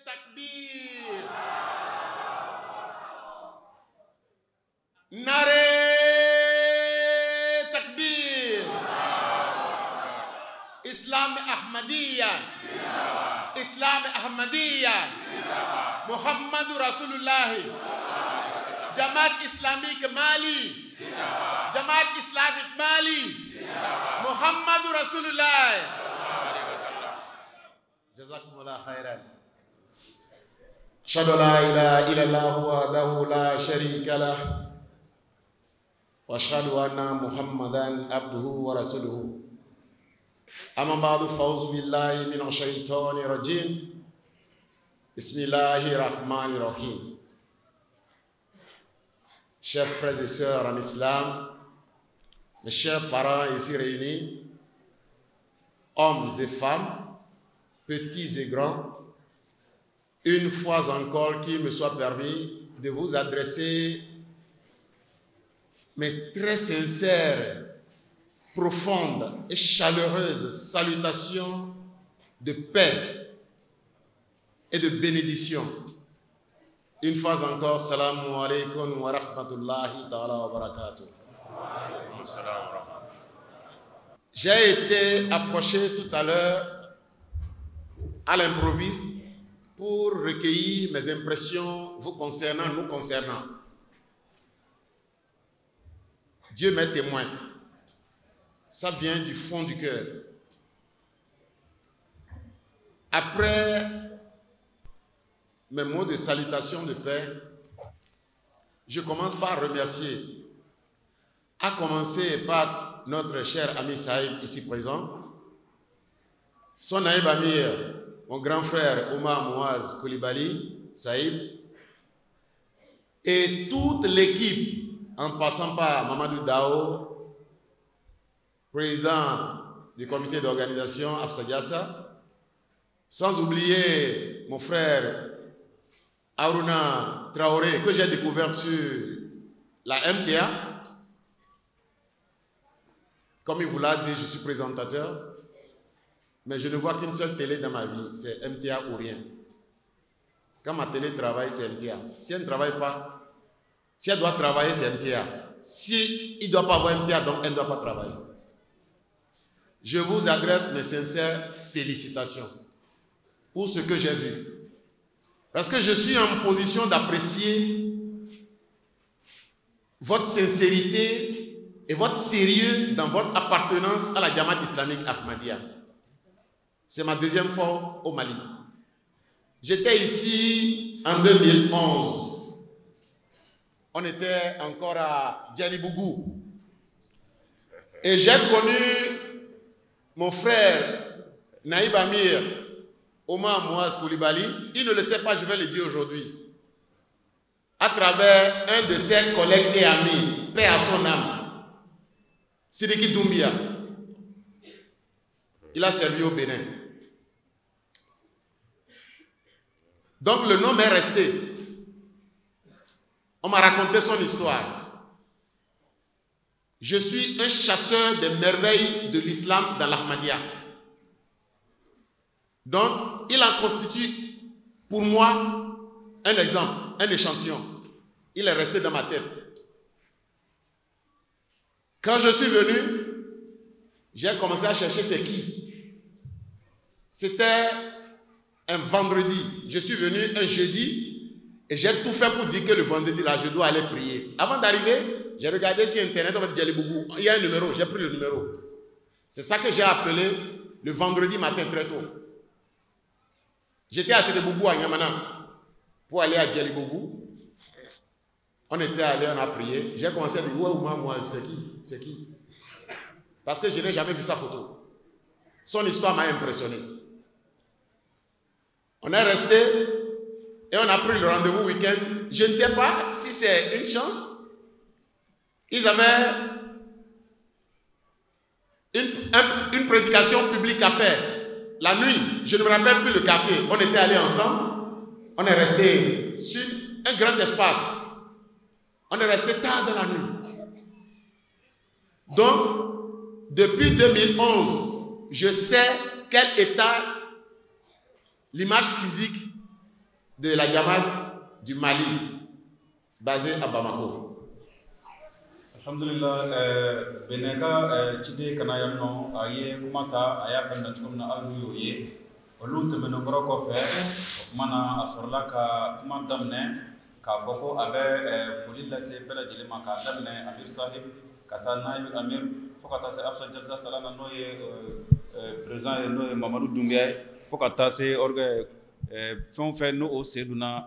takbir. Nare takbir. Islam Ahmadiyya. Islam Ahmadiyya. Muhammad Rasulullah. Jamaat Islamique Mali. Jamaat Islamique Mali. Muhammad Rasulullah. Jazakumullah khairan. Ashhadu an la ilaha illallah wahdahu la sharika lah. Wa ashhadu anna Muhammadan abduhu wa rasuluhu. Amma ba'du, fa'udhu billahi minash shaitanir rajim. Bismillahir rahmanir rahim. Chers frères et sœurs en islam, mes chers parents ici réunis, hommes et femmes, petits et grands, une fois encore qu'il me soit permis de vous adresser mes très sincères, profondes et chaleureuses salutations de paix et de bénédiction. Une fois encore, salamu alaykum wa rahmatullahi ta'ala wa barakatuh. J'ai été approché tout à l'heure à l'improviste pour recueillir mes impressions vous concernant, nous concernant. Dieu m'est témoin. Ça vient du fond du cœur. Après mes mots de salutation de paix, je commence par remercier, à commencer par notre cher ami Saïb ici présent, son Naïb Amir, mon grand frère Omar Mouaz Koulibaly, Saïb, et toute l'équipe, en passant par Mamadou Dao, président du comité d'organisation Afsa Diassa, sans oublier mon frère Aruna Traoré, que j'ai découvert sur la MTA. Comme il vous l'a dit, je suis présentateur, mais je ne vois qu'une seule télé dans ma vie, c'est MTA ou rien. Quand ma télé travaille, c'est MTA. Si elle ne travaille pas, si elle doit travailler, c'est MTA. Si il ne doit pas avoir MTA, donc elle ne doit pas travailler. Je vous adresse mes sincères félicitations pour ce que j'ai vu. Parce que je suis en position d'apprécier votre sincérité et votre sérieux dans votre appartenance à la Jamaat Islamique Ahmadiyya. C'est ma deuxième fois au Mali. J'étais ici en 2011. On était encore à Djalibougou. Et j'ai connu mon frère Naïb Amir, Omar Mouaz Koulibaly. Il ne le sait pas, je vais le dire aujourd'hui. À travers un de ses collègues et amis, paix à son âme, Sidiki Doumbia. Il a servi au Bénin. Donc le nom m'est resté. On m'a raconté son histoire. Je suis un chasseur des merveilles de l'islam dans l'Ahmadiyya. Donc, il en constitue pour moi un exemple, un échantillon. Il est resté dans ma tête. Quand je suis venu, j'ai commencé à chercher c'est qui. C'était un vendredi. Je suis venu un jeudi et j'ai tout fait pour dire que le vendredi là, je dois aller prier. Avant d'arriver, j'ai regardé sur Internet, on m'a dit Djalibougou. Il y a un numéro, j'ai pris le numéro. C'est ça que j'ai appelé le vendredi matin très tôt. J'étais à Djalibougou à Nyamana pour aller à Djalibougou. On était allé, on a prié. J'ai commencé à dire, ouais, moi, c'est qui? C'est qui? Parce que je n'ai jamais vu sa photo. Son histoire m'a impressionné. On est resté et on a pris le rendez-vous week-end. Je ne sais pas si c'est une chance. Ils avaient une prédication publique à faire. La nuit, je ne me rappelle plus le quartier. On était allés ensemble. On est resté sur un grand espace. On est resté tard dans la nuit. Donc, depuis 2011, je sais quel état l'image physique de la Jamaat du Mali, basée à Bamako. Alhamdulillah, Beneka, Chide Kanayano, Aye, Kumata, Ayakan, Tumna Aluye, Olu Temenogoro Fe, Mana, Asorlaka, Kumandamne, Kafoko, Abe, Fulila Se, Pela Jilimaka, Damne, Amir Sahib, Katana, Amir, Fokata Se, Afshan Jalsa Salana Noye, President Noye, Mamadou Doumbia, Fokata Se, Orge, Fonfe no o Seduna,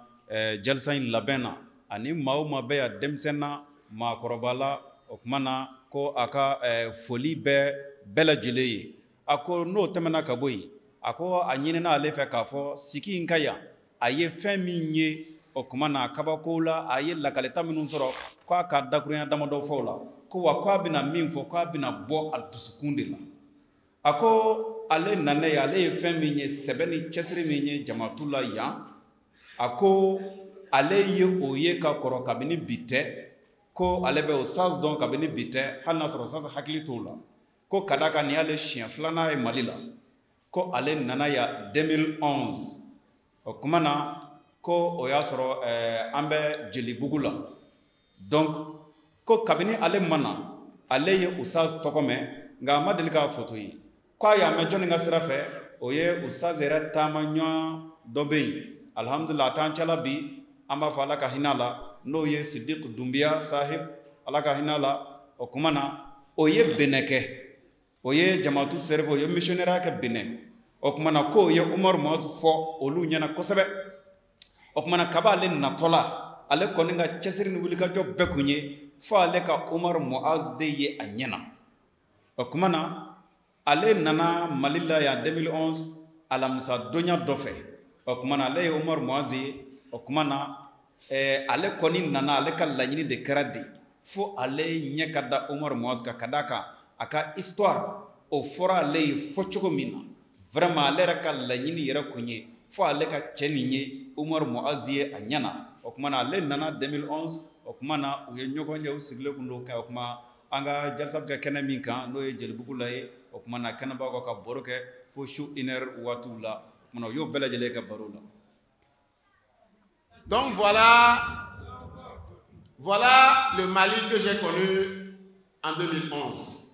Jalsa in Labena, Ani Mauma Bea, Demsena, Ma Korobala, Okmana, Ko Aka, Foli Be, Bella Jile, Ako no Temana Kabui, Ako Anina Lefe Kafo, Siki Inkaya, Aye Femi, Okmana, Kabakola, Aye Lakaleta Minusoro, Kwa Kadakuria Damado Fola, Ko Wakabina Minfo, Kabina Bo at Sukundila. Ako Ale Nane, Ale Femi, Sebeni Chesri Mini, Jamatula Ya, Ako Ale Ye Oyeka Korokabini Bite, Ko alebe o sas don kabini bite hal nasro sas hakili tola ko kadaka ni ale chien flana e malila ko ale nana ya 2011 o kumana ko o ya soro ambe jeli bugula donc ko kabini ale mana ale ye usaz tokome nga madelika photo yi ko ya me joni nga sirafe o ye usaz era tamanyo dobe alhamdulillah tan chala bi amba fala ka hinala no ye Siddiq Doumbia sahib alaka hinala okumana oye beneke oye jamatu servo ye missionnaire ka bene okumana ko ye Umar Moaz fo olu nyana kosebe okumana kabale natola ale koninga chesiri ni wulika job bekunye fo ale ka Umar Moaz de ye anyana okumana ale nana malila ya 2011 ala musa donya dofe okumana ale Umar Moaz okumana ale koni nana ale ka laɲini de kɛra de fo ale ɲɛ ka da Umar Moaz ka kadaka aka histoire o fɔra ale ye fo cogo min na vraiment ale yɛrɛ ka laɲini yɛrɛ kun ye fo ale ka cɛ nin ye Umar Moaz ye a ɲɛna o kuma na ale nana 2011 o kuma na u ye ɲɔgɔn ye u sigilen kun do o kuma an ka jalsa bɛ kɛ kɛnɛ min kan n'o ye Jelibugu la ye o kuma na kɛnɛbaga ka baro kɛ fo su 1 heure waatiw la o kuma na u y'o bɛɛ lajɛlen kɛ baro la. Donc voilà le Mali que j'ai connu en 2011.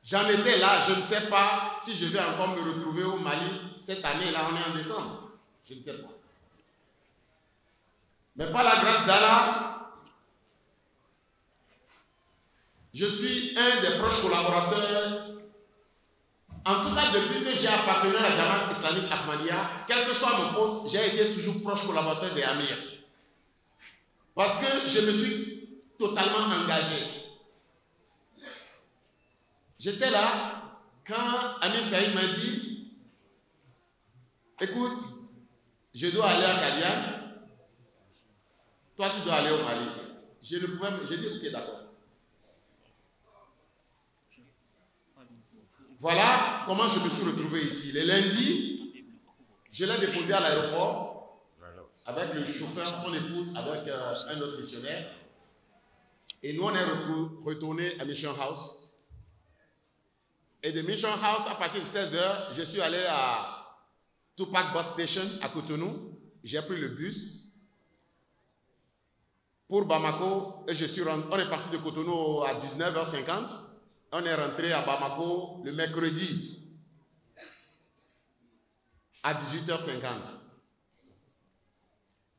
J'en étais là, je ne sais pas si je vais encore me retrouver au Mali cette année, là on est en décembre. Je ne sais pas. Mais par la grâce d'Allah, je suis un des proches collaborateurs. En tout cas, depuis que j'ai appartenu à la Jamaat islamique Ahmadiyya, quel que soit mon poste, j'ai été toujours proche collaborateur des Amirs. Parce que je me suis totalement engagé. J'étais là quand Amir Saïd m'a dit, écoute, je dois aller à Kadian, toi tu dois aller au Mali. J'ai dit, ok, d'accord. Voilà comment je me suis retrouvé ici. Le lundi, je l'ai déposé à l'aéroport avec le chauffeur, son épouse, avec un autre missionnaire. Et nous, on est retourné à Mission House. Et de Mission House, à partir de 16h, je suis allé à Tupac Bus Station à Cotonou. J'ai pris le bus pour Bamako et on est parti de Cotonou à 19h50. On est rentré à Bamako le mercredi à 18h50.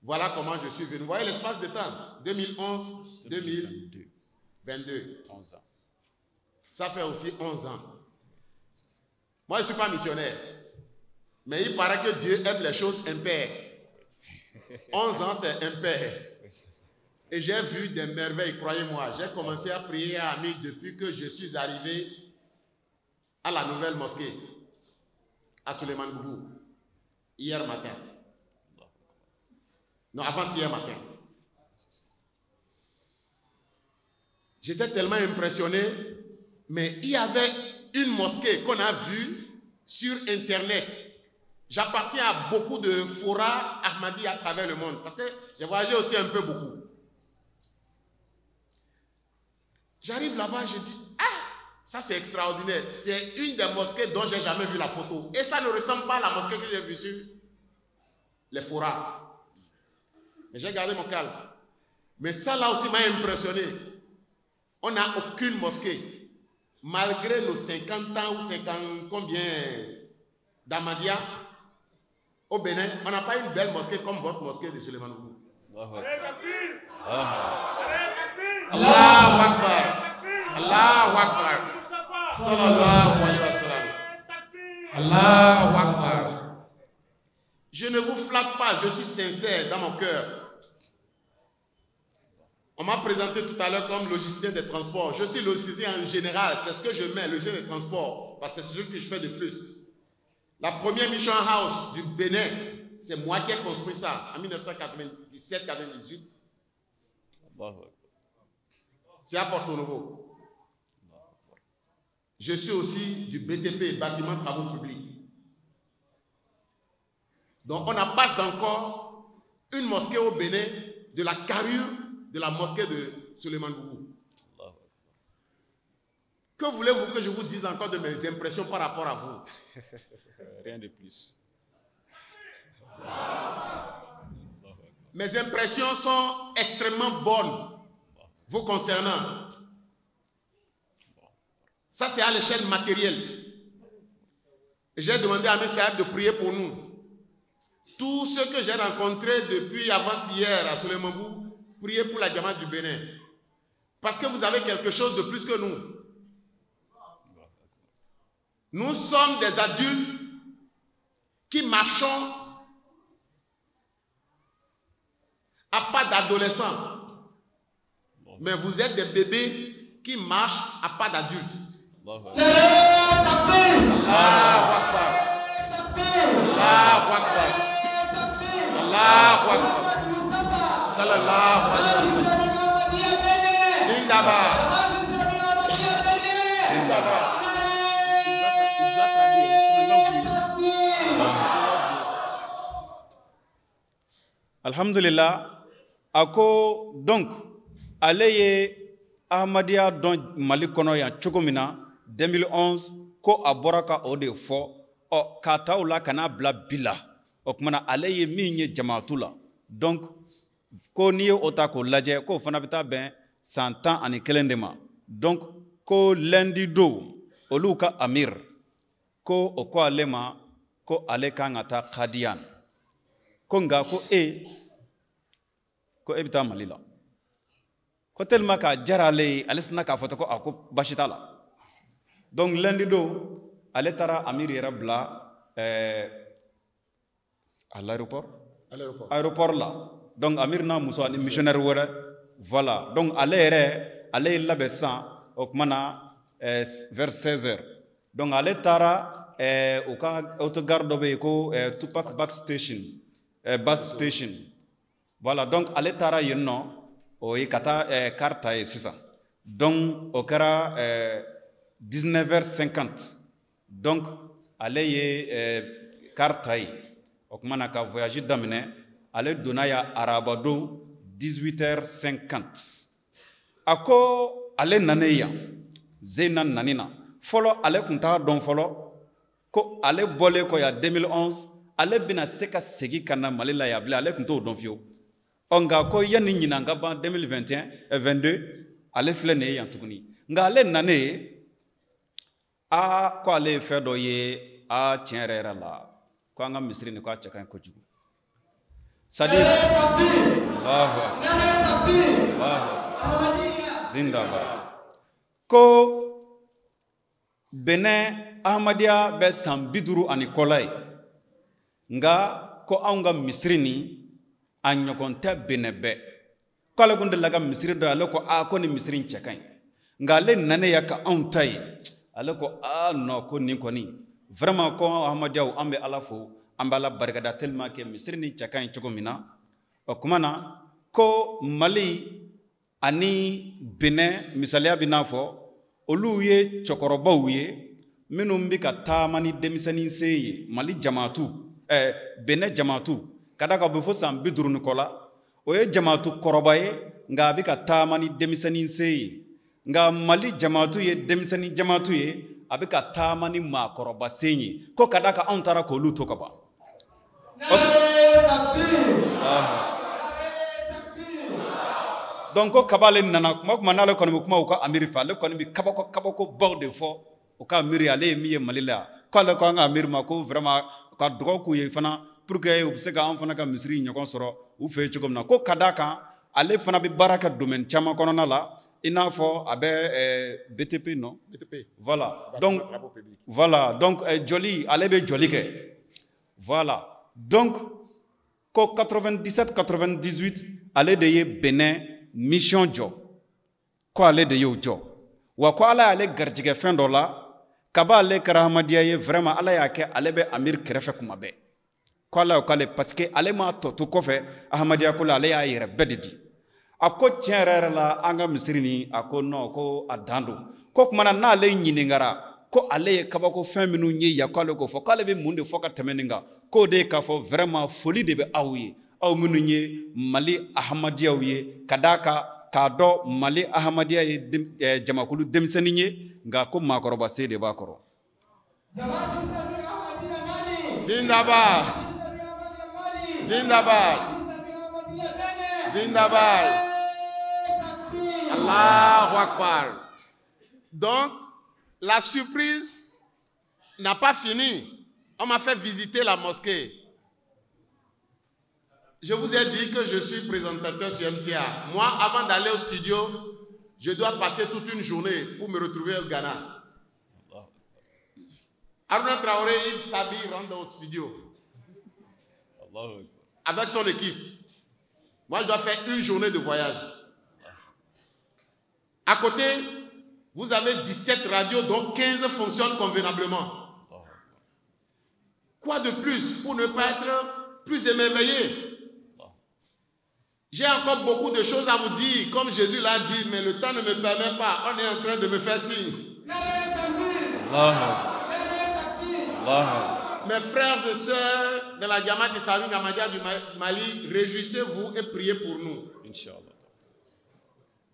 Voilà comment je suis venu. Vous voyez l'espace de temps, 2011, 2022. 11 ans. Ça fait aussi 11 ans. Moi, je ne suis pas missionnaire. Mais il paraît que Dieu aime les choses impaires. 11 ans, c'est impair. Et j'ai vu des merveilles, croyez-moi. J'ai commencé à prier à Amir depuis que je suis arrivé à la nouvelle mosquée, à Suleiman Boubou, hier matin. Non, avant-hier matin. J'étais tellement impressionné, mais il y avait une mosquée qu'on a vue sur Internet. J'appartiens à beaucoup de forats Ahmadi à travers le monde, parce que j'ai voyagé aussi un peu beaucoup. J'arrive là-bas, je dis, ah, ça c'est extraordinaire. C'est une des mosquées dont j'ai jamais vu la photo. Et ça ne ressemble pas à la mosquée que j'ai vue sur les forats. Mais j'ai gardé mon calme. Mais ça là aussi m'a impressionné. On n'a aucune mosquée. Malgré nos 50 ans ou 50 combien d'Ahmadiyya, au Bénin, on n'a pas une belle mosquée comme votre mosquée de Souleymane Boubou. Allahu Akbar. Allahu Akbar. Sallallahu alayhi wa sallam. Allahu Akbar. Je ne vous flatte pas, je suis sincère dans mon cœur. On m'a présenté tout à l'heure comme logisticien des transports. Je suis logisticien en général, c'est ce que je mets, logisticien des transports, parce que c'est ce que je fais de plus. La première Mission House du Bénin, c'est moi qui ai construit ça en 1997-98. C'est à Porto Novo. Je suis aussi du BTP, bâtiment travaux publics. Donc on n'a pas encore une mosquée au Bénin de la carrure de la mosquée de Souleymane Boubou. Que voulez-vous que je vous dise encore de mes impressions par rapport à vous? Rien de plus. Mes impressions sont extrêmement bonnes vous concernant. Ça, c'est à l'échelle matérielle. J'ai demandé à M. Saab de prier pour nous. Tous ceux que j'ai rencontrés depuis avant-hier à Souleymane Boubou, priez pour la Jamaat du Bénin. Parce que vous avez quelque chose de plus que nous. Nous sommes des adultes qui marchons à pas d'adolescents. Mais vous êtes des bébés qui marchent à pas d'adultes. Allahu Akbar. Allahu Akbar. Allahu Akbar. Sallallahu alayhi wa sallam. Zindabad. Zindabad. Alhamdulillah. Ako donc aleye Ahmadiyya don Mali kono ya chokomina 2011 ko aboraka ode fo o kataula kana bla bila o kumana aleye minye jamaatula donc ko niye otako laje ko fana bita ben 100 ans ani kelendema donc ko lundi do oluka amir ko o ko alema ko aleka ngata Qadian ko nga ko ko ebita Malila ko tellement ka jarale alisna ka foto ko ako bashitala donc lundi do aletara amir yerabla à l'aéroport là donc amir na muso ni missionnaire wala voilà donc aller labessan okmana vers 16h donc aletara au ka autogare be ko Tupac bus station voilà donc aletara yenno o kata carte et ça donc au kara 19h50 donc aller carte o kumana ka voyage damine aller donaya arabado 18h50 ako aller naneya zenan nanina folo aller kunta don folo ko aller bolé ko ya 2011 aller bina seka segi kana malila ya bla aller kunto don fio onga ko yani nyina ngaba 2021 et 22 aller flene ya tukuni nga aller nané a ko aller faire doye a tienrera la ko nga misri ni ko a chakan ko jugu sadi zindaba ko Benin Ahmadiyya be sambiduru ani kolay nga ko anga misri ni anyokonta benebe kala gunde laga misri do alako a ko ni misri chakan nga le nane yaka ontai alako a no ko ni ko ni vraiment ko Ahmadiyya ambe alafo ambala barkada tellement que misri ni chakan chogomina o kumana ko Mali ani Benin misalia binafo oluye chokorobawiye minumbi ka tamani demisani seye Mali jamaatu Benin jamaatu kadaka befo sam biduru nikola oye jamaatu korobaye nga bika tamani demisani seye nga Mali jamaatu ye demisani jamaatu ye abika tamani ma koroba senyi ko kadaka antara ko luto kaba Donc ko kabale nana kuma nale kono kuma ko amiri fa le kono bi kabako baw de fo o ka amiri ale mi ye malila ko le ko nga amiri ma ko vraiment ka dogo ku ye fana pour que o se ka an fana ka misiri ɲɔgɔn sɔrɔ u fe cogo min na ko ka da kan ale fana bi baraka domaine caman kɔnɔna la i n'a fɔ a bɛ BTP non BTP voilà donc joli ale bɛ joli kɛ voilà donc ko 97 98 ale de ye Benin mission jɔ ko ale de y'o jɔ wa ko ala y'ale garijɛgɛ fɛn dɔ la kaba ale kɛra Ahmadiyya ye vraiment ala y'a kɛ ale bɛ amir kɛrɛfɛ kuma bɛɛ ko ala y'o k'ale parce que ale m'a tɔ to kɔfɛ Ahmadiyya ko la ale y'a yɛrɛ bɛɛ de di a ko tiɲɛ yɛrɛ la an ka misiri ni a ko non ko a dan don ko tuma na n'ale ɲininkara ko ale ye kabako fɛn minnu ye yan k'ale ko fɔ k'ale bɛ mun de fɔ ka tɛmɛ nin kan k'o de ye k'a fɔ vraiment foli de bɛ aw ye aw minnu ye Mali Ahmadiyyaw ye ka d'a kan k'a dɔn Mali Ahmadiyya ye jamakulu denmisɛnnin ye nka ko maakɔrɔba se de b'a kɔrɔ. Zindabad Zindabad Zindabad Allahu Akbar. Donc la surprise n'a pas fini. On m'a fait visiter la mosquée. Je vous ai dit que je suis présentateur sur MTA. Moi, avant d'aller au studio, je dois passer toute une journée pour me retrouver au Ghana. Aruna Traoré, il s'habille, rentre au studio. Avec son équipe. Moi, je dois faire une journée de voyage. À côté, vous avez 17 radios, dont 15 fonctionnent convenablement. Quoi de plus pour ne pas être plus émerveillé? J'ai encore beaucoup de choses à vous dire, comme Jésus l'a dit, mais le temps ne me permet pas. On est en train de me faire signe. Mes frères et sœurs de la Jamaat Islamique Ahmadiyya du Mali, réjouissez-vous et priez pour nous. Inch'Allah.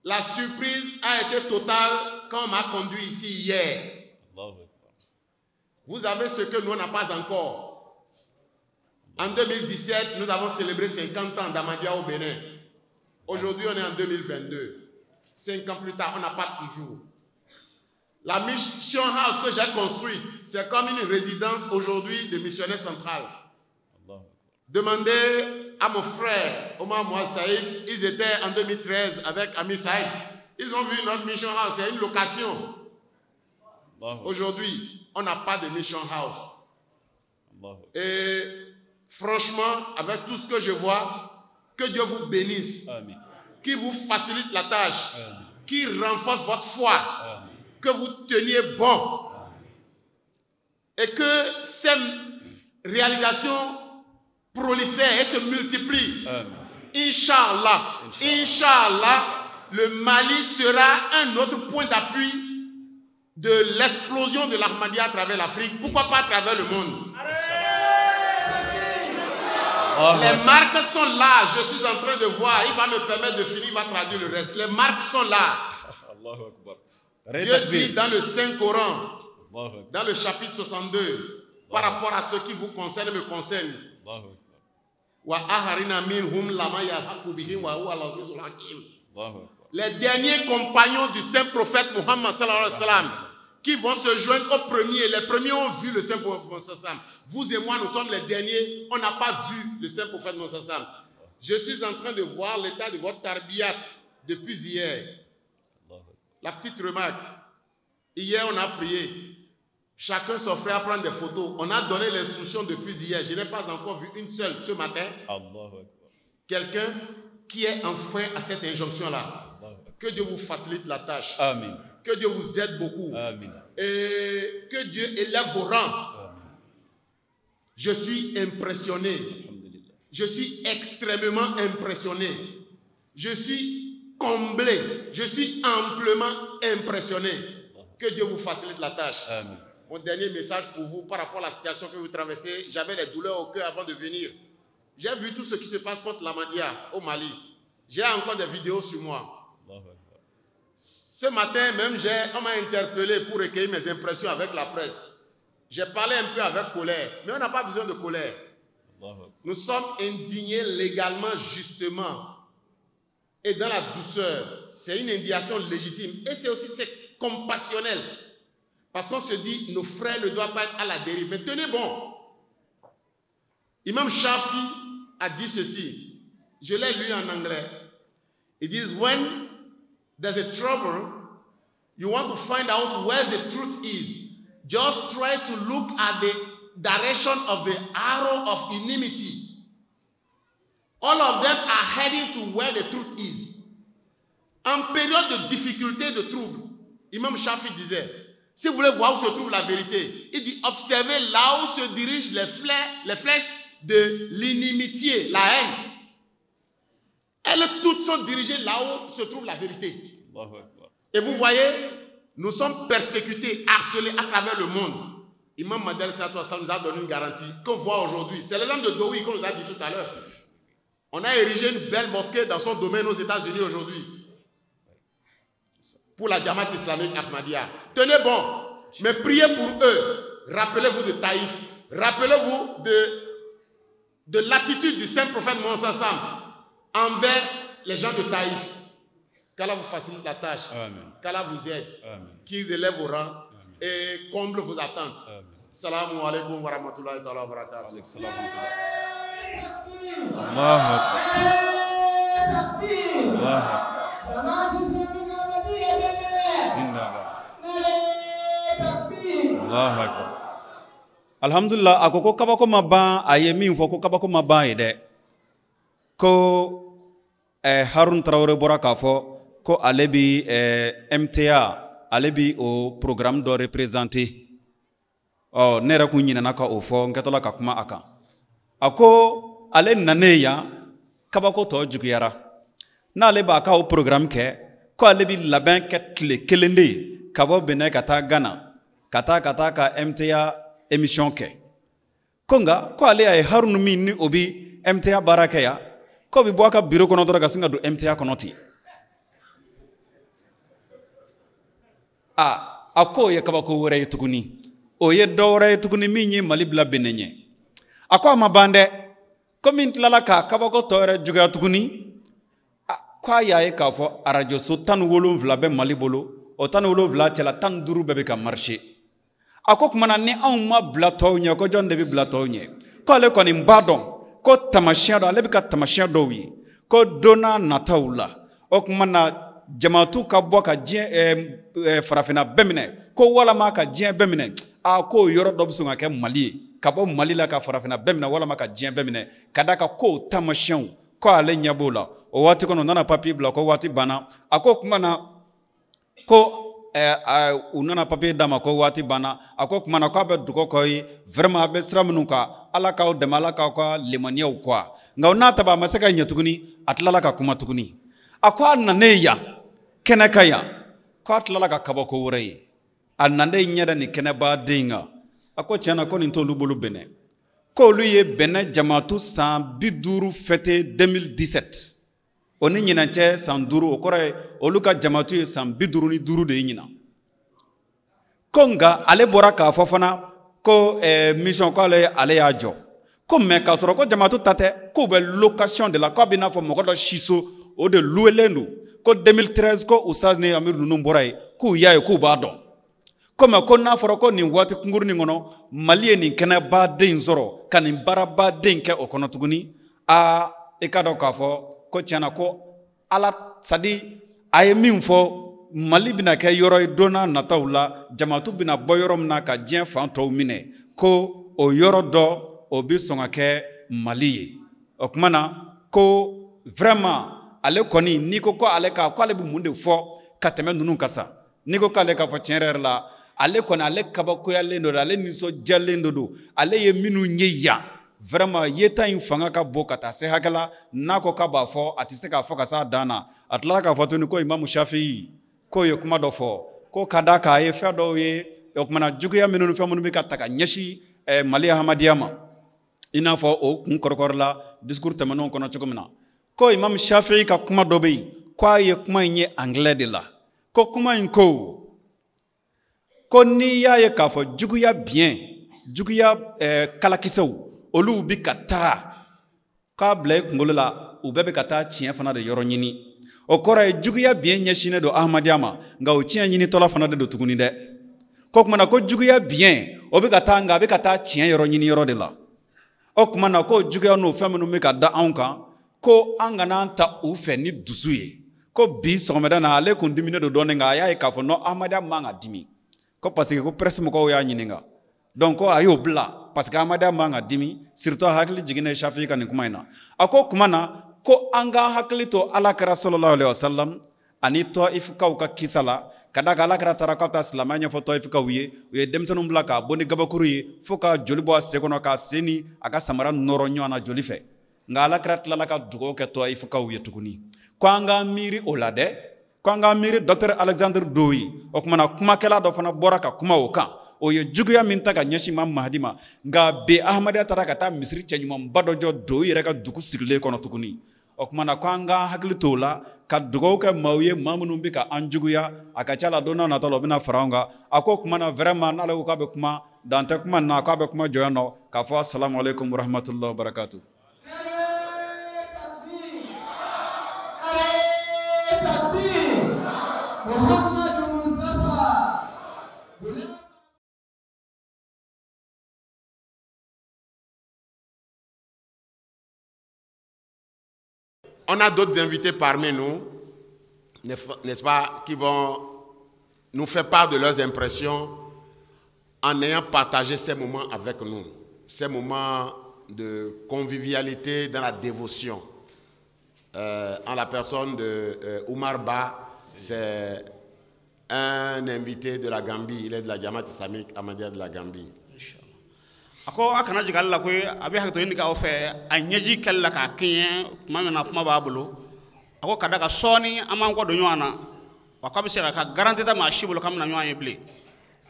La surprise a été totale quand on m'a conduit ici hier. Vous avez ce que nous n'avons pas encore. En 2017, nous avons célébré 50 ans d'Ahmadiyya au Bénin. Aujourd'hui, on est en 2022. 5 ans plus tard, on n'a pas toujours. La Mission House que j'ai construite, c'est comme une résidence aujourd'hui de missionnaire central. Demandez à mon frère, Omar Mouad Saïd, ils étaient en 2013 avec Ami Saïd. Ils ont vu notre Mission House, c'est une location. Aujourd'hui, on n'a pas de Mission House. Et franchement, avec tout ce que je vois, que Dieu vous bénisse, qui vous facilite la tâche, qui renforce votre foi, que vous teniez bon, et que ces réalisations prolifèrent et se multiplient. Inch'Allah, Inch'Allah, le Mali sera un autre point d'appui de l'explosion de l'Ahmadiyya à travers l'Afrique, pourquoi pas à travers le monde. Les marques sont là, je suis en train de voir, il va me permettre de finir, il va traduire le reste. Les marques sont là. Dieu dit dans le Saint-Coran, dans le chapitre 62, par rapport à ce qui vous concerne, me concerne. Les derniers compagnons du Saint-Prophète Muhammad sallallahu alayhi wa sallam, qui vont se joindre aux premiers. Les premiers ont vu le Saint-Prophète Mohammed. Vous et moi, nous sommes les derniers. On n'a pas vu le Saint-Prophète Mohammed. Je suis en train de voir l'état de votre tarbiyat depuis hier. La petite remarque. Hier, on a prié. Chacun s'offrait à prendre des photos. On a donné l'instruction depuis hier. Je n'ai pas encore vu une seule ce matin. Quelqu'un qui est enfreint à cette injonction-là. Que Dieu vous facilite la tâche. Amen. Que Dieu vous aide beaucoup. Amen. Et que Dieu élève vos rangs. Amen. Je suis impressionné. Je suis extrêmement impressionné. Je suis comblé. Je suis amplement impressionné. Que Dieu vous facilite la tâche. Amen. Mon dernier message pour vous par rapport à la situation que vous traversez. J'avais les douleurs au cœur avant de venir. J'ai vu tout ce qui se passe contre l'Ahmadiyya au Mali. J'ai encore des vidéos sur moi. Ce matin même, on m'a interpellé pour recueillir mes impressions avec la presse. J'ai parlé un peu avec colère, mais on n'a pas besoin de colère. Nous sommes indignés légalement, justement, et dans la douceur. C'est une indignation légitime. Et c'est aussi compassionnel. Parce qu'on se dit, nos frères ne doivent pas être à la dérive. Mais tenez bon. Imam Shafi a dit ceci. Je l'ai lu en anglais. It is when there's a trouble, you want to find out where the truth is. Just try to look at the direction of the arrow of enmity. All of them are heading to where the truth is. En période de difficulté, de trouble, Imam Shafi disait, si vous voulez voir où se trouve la vérité, il dit, observez là où se dirigent les flèches de l'inimitié, la haine. Elles toutes sont dirigées là où se trouve la vérité. Et vous voyez, nous sommes persécutés, harcelés à travers le monde. Imam Madel Sato Hassan nous a donné une garantie qu'on voit aujourd'hui. C'est l'exemple de Dowi qu'on nous a dit tout à l'heure. On a érigé une belle mosquée dans son domaine aux États-Unis aujourd'hui. Pour la Jamaat islamique Ahmadiyya. Tenez bon, mais priez pour eux. Rappelez-vous de Taïf. Rappelez-vous de l'attitude du saint prophète Mohammed envers les gens de Taïf. Qu'Allah vous facilite la tâche. Qu'Allah vous aide. Qu'ils élèvent au rang et comble vos attentes. Assalamu alaikum wa rahmatullahi wa barakatuh. Alhamdulillah, akoko kabako maba aye min fo ko kabako maba ide ko Harun Traoré bora ka fo ko alebi MTA alebi o programme do représenter oh nera ku nyina naka o fo ngatola ka kuma aka ako ale naneya kabako to juguyara na ale ba ka o programme ke ko alebi labin ke kelende kabo bene kata Ghana kata ka MTA émission ke konga ko ale ay Harun min ni obi MTA baraka ya ko bi boaka bureau kono to ga singa do MTA konoti ako ye kabako wore tukuni o ye dore tukuni minyi malibla benenye ako amabande komin lala ka kabako tore juga tukuni kwa ya e ka fo arajo so tan wolon vla be malibolo o tan wolon vla cela tan duru bebe ka marché ako kuma na ni an ma blato nya ko jonde bi blato nya ko le ko ni mbadon ko tamashia do ale bi ka tamashia do wi ko dona natawla o kuma na Jamaatu ka bɔ ka diɲɛ farafina bɛɛ minɛ ko walama ka diɲɛ bɛɛ minɛ ko yɔrɔ dɔ bɛ sɔn ka kɛ Mali ye ka bɔ Mali la ka farafina bɛɛ minɛ walama ka diɲɛ bɛɛ minɛ ka da ka ko tamasiyɛnw ko ale ɲɛ b'o la o waati kɔnɔ u nana papier bila ko waati banna a ko kuma na ko u nana papier d'a ma ko waati banna a ko kuma na k'a bɛ dugawu k'aw ye vraiment a bɛ sira minnu kan Ala k'aw dɛmɛ Ala k'aw ka limaniyaw quoi nka o n'a ta a ma se ka ɲɛ tuguni a tilala ka kuma tuguni a ko a nanen yan kenekaya ko atlala ka kabako wore anande nyada ni keneba dinga ako tiana ko ni tolu bolu bene ko lu ye bene Jamaatu san biduru fete 2017 oni nyina che san duru okore oluka Jamaatu ye san biduru ni duru de nyina konga ale bora ka fofana ko mission ko ale ya jo ko me ka soro ko Jamaatu tate ko be location de la ko bina fo mokodo shiso o de luelendo ko 2013 ko Oustaz ne Amir nunu boray ku yaye ku ba don comme ko na foro ko ni wati nguru ni ngono Mali ni kena ba den zoro kan baraba den ke o kono tuguni e ka do ka fo ko tiana ko ala sadi ay min fo Mali bina ke yoro dona natawla Jamaatu bina boyorom na ka dien fan to mine ko o yoro do o bi songa ke Mali o kumana ko vraiment ale koni niko ko ale ka ko ale bu munde fo kateme nunu kasa niko ka ale ka fo tienrer la ale koni ale kabako ya lendo ale niso jalendo do ale ye minu nyeya vraiment yeta in fanga ka bo kata se hakala nako ka ba fo atise ka fo kasa dana atla ka fo tuni ko Imam Shafi ko ye kuma do fo ko kada ka ye fe do ye o kuma na juguya minu fe munu mi ka taka nyeshi Mali Ahmadiyama ina fo o kun korkor la discours tamanon kono chukumna ko Imam Shafi ka kuma dobe kwa ye kuma nye anglais de la ko kuma inko ko ni ya ye ka fo juguya bien juguya kalakisew olu bi ka taga k'a bila i kunkolo la u bɛɛ bɛ ka taa tiɲɛ fana de yɔrɔ ɲini o kɔrɔ ye juguya biɲɛ ɲɛsinnen don ahmadiyya ma nka o tiɲɛ ɲinitɔla fana de don tuguni dɛ ko kumana ko juguya biɲɛ o bɛ ka taa nka a bɛ ka taa tiɲɛ yɔrɔ ɲini yɔrɔ de la o kumana ko juguya n'o fɛn minnu bɛ ka da anw kan ko an kana an ta u fɛ ni dusu ye ko bi sɔgɔmada na ale kun diminen don dɔɔnin nka a y'a ye k'a fɔ non ahmadiyya man ka dimi ko parce que ko presse mɔgɔw y'a ɲininka donc ko a y'o bila parce que ahmadiyya man ka dimi surtout a hakili jiginnen Shafi'i ka nin kuma in na a ko kuma na ko an ka hakili to alakira sallallahu alaihi wasallam ani tɔifikaw ka kisa la ka da kan alakira taara k'a bɛ taa silamɛya ɲɛfɔ tɔifikaw ye u ye denmisɛnninw bila k'a bɔ ni gabakuru ye fo ka joli bɔ a sen kɔnɔ k'a sen ni a ka samara nɔrɔ ɲɔgɔn na joli fɛ nka alakira tilala ka dugawu kɛ tɔifikaw ye tuguni ko an k'an miiri o la dɛ ko an k'an miiri Dr Alexandre Doyi o kumana kumakɛla dɔ fana bɔra ka kuma o kan o ye juguya min ta ka ɲɛsin Imam Mahdi ma nka bi ahmadiyya taara ka taa misiri cɛɲumanba dɔ jɔ Doyi yɛrɛ ka dugu sigilen kɔnɔ tuguni o kumana ko an k'an hakili to o la ka dugawu kɛ maaw ye maa minnu bɛ ka an juguya a ka ca la don n'a nataw la o bɛna fara an kan a ko kumana vraiment n'ale ko k'a bɛ kuma dan tɛ kuma na k'a bɛ kuma jɔnya nɔ k'a fɔ assalamu alaikum warahmatullahi wabarakatuh. On a d'autres invités parmi nous, n'est-ce pas, qui vont nous faire part de leurs impressions en ayant partagé ces moments avec nous, ces moments de convivialité dans la dévotion. En la personne de Oumar Ba, c'est un invité de la Gambie, il est de la Jamaat islamique Ahmadiyya de la Gambie. Ako akana jigal la ko abi hakto ni ka ofe anyeji kala ka kiyen kuma na kuma babulu ako kada ka soni aman ko do nyana wakabi se ka garantie ta ma shibulo kam na nyoanye ble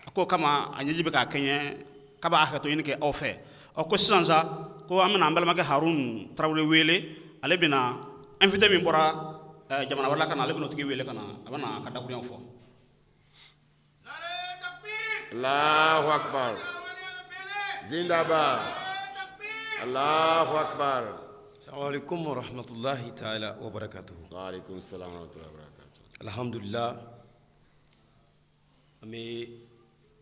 ako kama anyeji be ka kiyen kaba hakto ni ke ofe ako sanza ko amana ambal ma ke Harun Traoré wele ale bina invité min bora jamana wala kana ale bino tigi wele kana abana kada kuriyan fo Allahu Akbar. Zindabad. Allahu Akbar. Assalamu alaikum wa rahmatullahi ta'ala wa barakatuh. Wa alaikum assalam wa rahmatullahi wa barakatuh. Alhamdulillah. Ame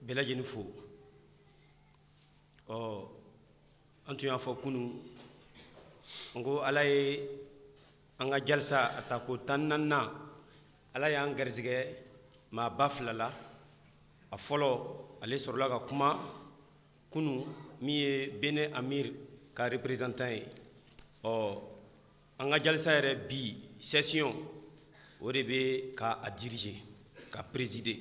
belajeni fo. Oh, antu ya fo kunu. Ngo alaye anga jalsa atako tananna. Alaye angarzige ma baflala. A folo ale sorla ka kuma kunu mi ye Bene Amir ka représentant ye an ka jalsa yɛrɛ bi session o de bɛ ka a diriger ka présider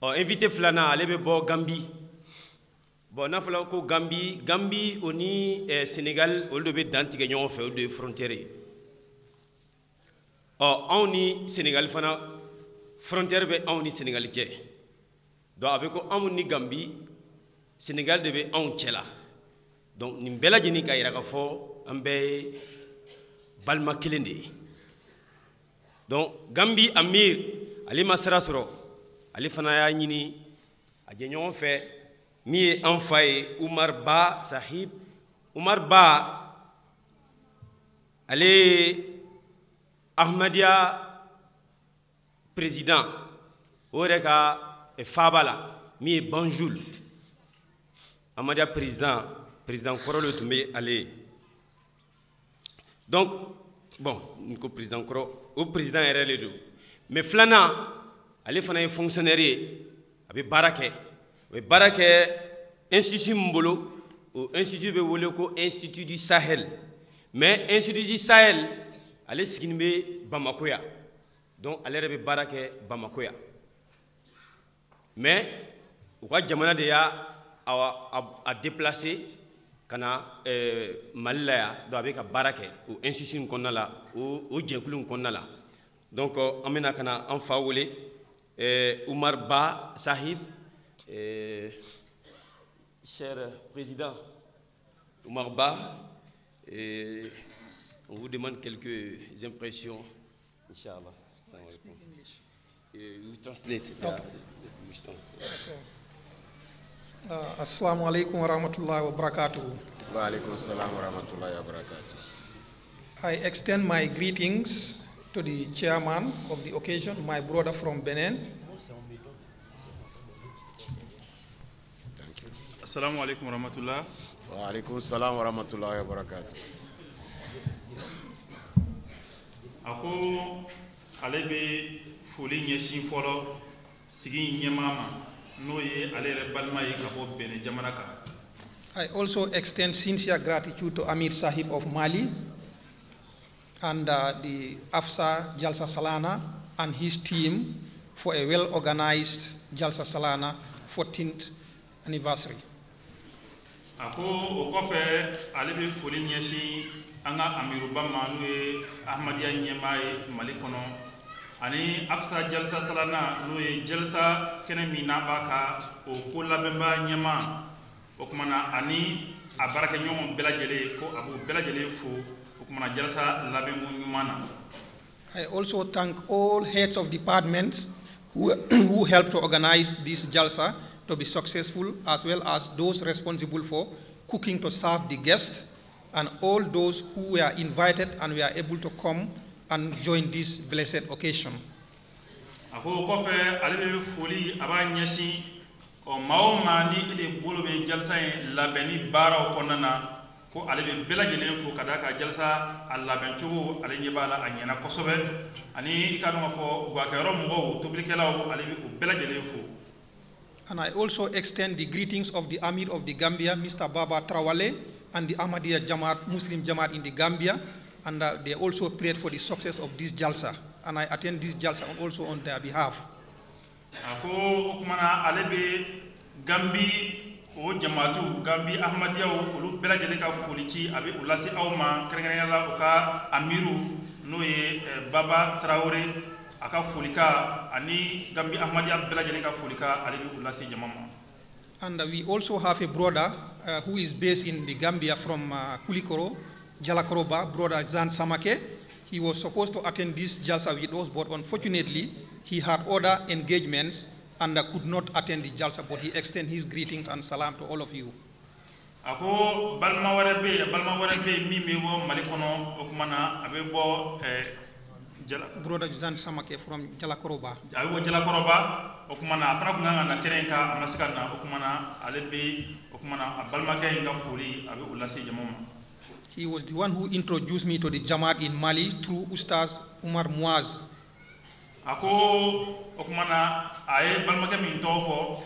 invité filanan ale bɛ bɔ Gambie bon n'a fɔra ko Gambie o ni Sénégal olu de bɛ dan tigɛ ɲɔgɔn fɛ olu de ye frontière ye anw ni Sénégal fana frontière bɛ anw ni Sénégal cɛ donc a bɛ ko anw ni Gambie Sénégal de bɛ anw cɛ la donc nin bɛɛ lajɛlen ka yira ka fɔ an bɛɛ ye balima kelen de ye donc Gambie Amir ale ma sira sɔrɔ ale fana y'a ɲini a jɛ ɲɔgɔn fɛ min ye an fa ye Oumar Ba Sahib Oumar Ba ale ye Ahmadiyya président o yɛrɛ ka faaba la min ye Banjul Ahmadiyya président kɔrɔ le tun bɛ ale ye donc bon n ko président kɔrɔ o président yɛrɛ le don mais filanan ale fana ye fonctionnaire ye a bɛ baara kɛ institut min bolo o institut bɛ wele ko institut du Sahel mais institut du Sahel ale sigini bɛ Bamako yan donc ale yɛrɛ bɛ baara kɛ Bamako yan mais u ka jamana de y'a a déplacé ka na Mali la yan donc a bɛ ka baara kɛ o institut in kɔnɔna la o jɛkulu in kɔnɔna la donc an bɛna ka na an fa wele Oumar Ba Sahib cher président Oumar Ba on vous demande quelques impressions Inch'Allah. Speak English. You translate. Okay. Assalamu alaikum wa rahmatullahi wa barakatuh. Wa alaikum assalam wa rahmatullahi wa barakatuh. I extend my greetings to the chairman of the occasion, my brother from Benin. Thank you. Assalamu alaikum wa rahmatullah. Wa alaikum assalam wa rahmatullahi wa barakatuh. Ako alebe foli ɲɛsin fɔlɔ sigi ɲɛmaa n'o ye ale yɛrɛ balima ye ka bɔ Benin jamana kan. I also extend sincere gratitude to Amir Sahib of Mali and the Afsa Jalsa Salana and his team for a well-organized Jalsa Salana 14th anniversary. Ako o kɔfɛ ale bɛ foli ɲɛsin an ka amiruba ma n'o ye Ahmadiyya ɲɛmaa ye Mali kɔnɔ ani Afsa Jalsa Salana n'o ye jalsa kɛnɛ min n'an b'a ka o ko labɛnba ɲɛmaa o kumana ani a baarakɛɲɔgɔn bɛɛ lajɛlen ko a b'u bɛɛ lajɛlen fo o kumana jalsa labɛnko ɲuman na. I also thank all heads of departments who helped to organize this Jalsa to be successful, as well as those responsible for cooking to serve the guests, and all those who were invited and were able to come and join this blessed occasion. Ako kɔfɛ ale bɛ foli a b'a ɲɛsin maa o maa ni e de bolo bɛ jalsa in labɛnni baaraw kɔnɔna na ko ale bɛ bɛɛ lajɛlen fo ka d'a kan jalsa a labɛn cogo ale ɲɛ b'a la a ɲɛna kosɛbɛ ani i ka dɔn k'a fɔ guwakɛyɔrɔ mɔgɔw tobilikɛlaw ale bɛ o bɛɛ lajɛlen fo. And I also extend the greetings of the Amir of the Gambia, Mr. Baba Trawale, and the Ahmadiyya Jamaat, Muslim Jamaat in the Gambia, and they also prayed for the success of this Jalsa. And I attend this Jalsa also on their behalf. Ako kumana ale bɛ Gambi o jamaatu Gambi Ahmadiyya olu bɛɛ lajɛlen ka foli ci a bɛ o lase aw ma kɛrɛnkɛrɛnnenya la o ka amiru n'o ye Baba Traore a ka folika ani Gambi Ahmadiyya bɛɛ lajɛlen ka folika ale bɛ o lase jama ma. And we also have a brother who is based in the Gambia from Kulikoro, Jalakoroba, brother Zan Samake. He was supposed to attend this Jalsa with us, but unfortunately, he had other engagements and could not attend the Jalsa, but he extends his greetings and salam to all of you. Ako balma wɛrɛ bɛ yen min bɛ bɔ Mali kɔnɔ o kuma na a bɛ bɔ Brother Zan Samake from Jalakoroba. A bɛ bɔ Jalakɔrɔba o kuma na a fana tun kan ka na kɛnɛ in kan a ma se ka na o kuma na ale bɛ o kuma na a balimakɛ in ka foli a bɛ o lase jama ma. He was the one who introduced me to the Jamaat in Mali through Ustaz Umar Muaz. Ako o kuma na a ye balimakɛ min tɔgɔ fɔ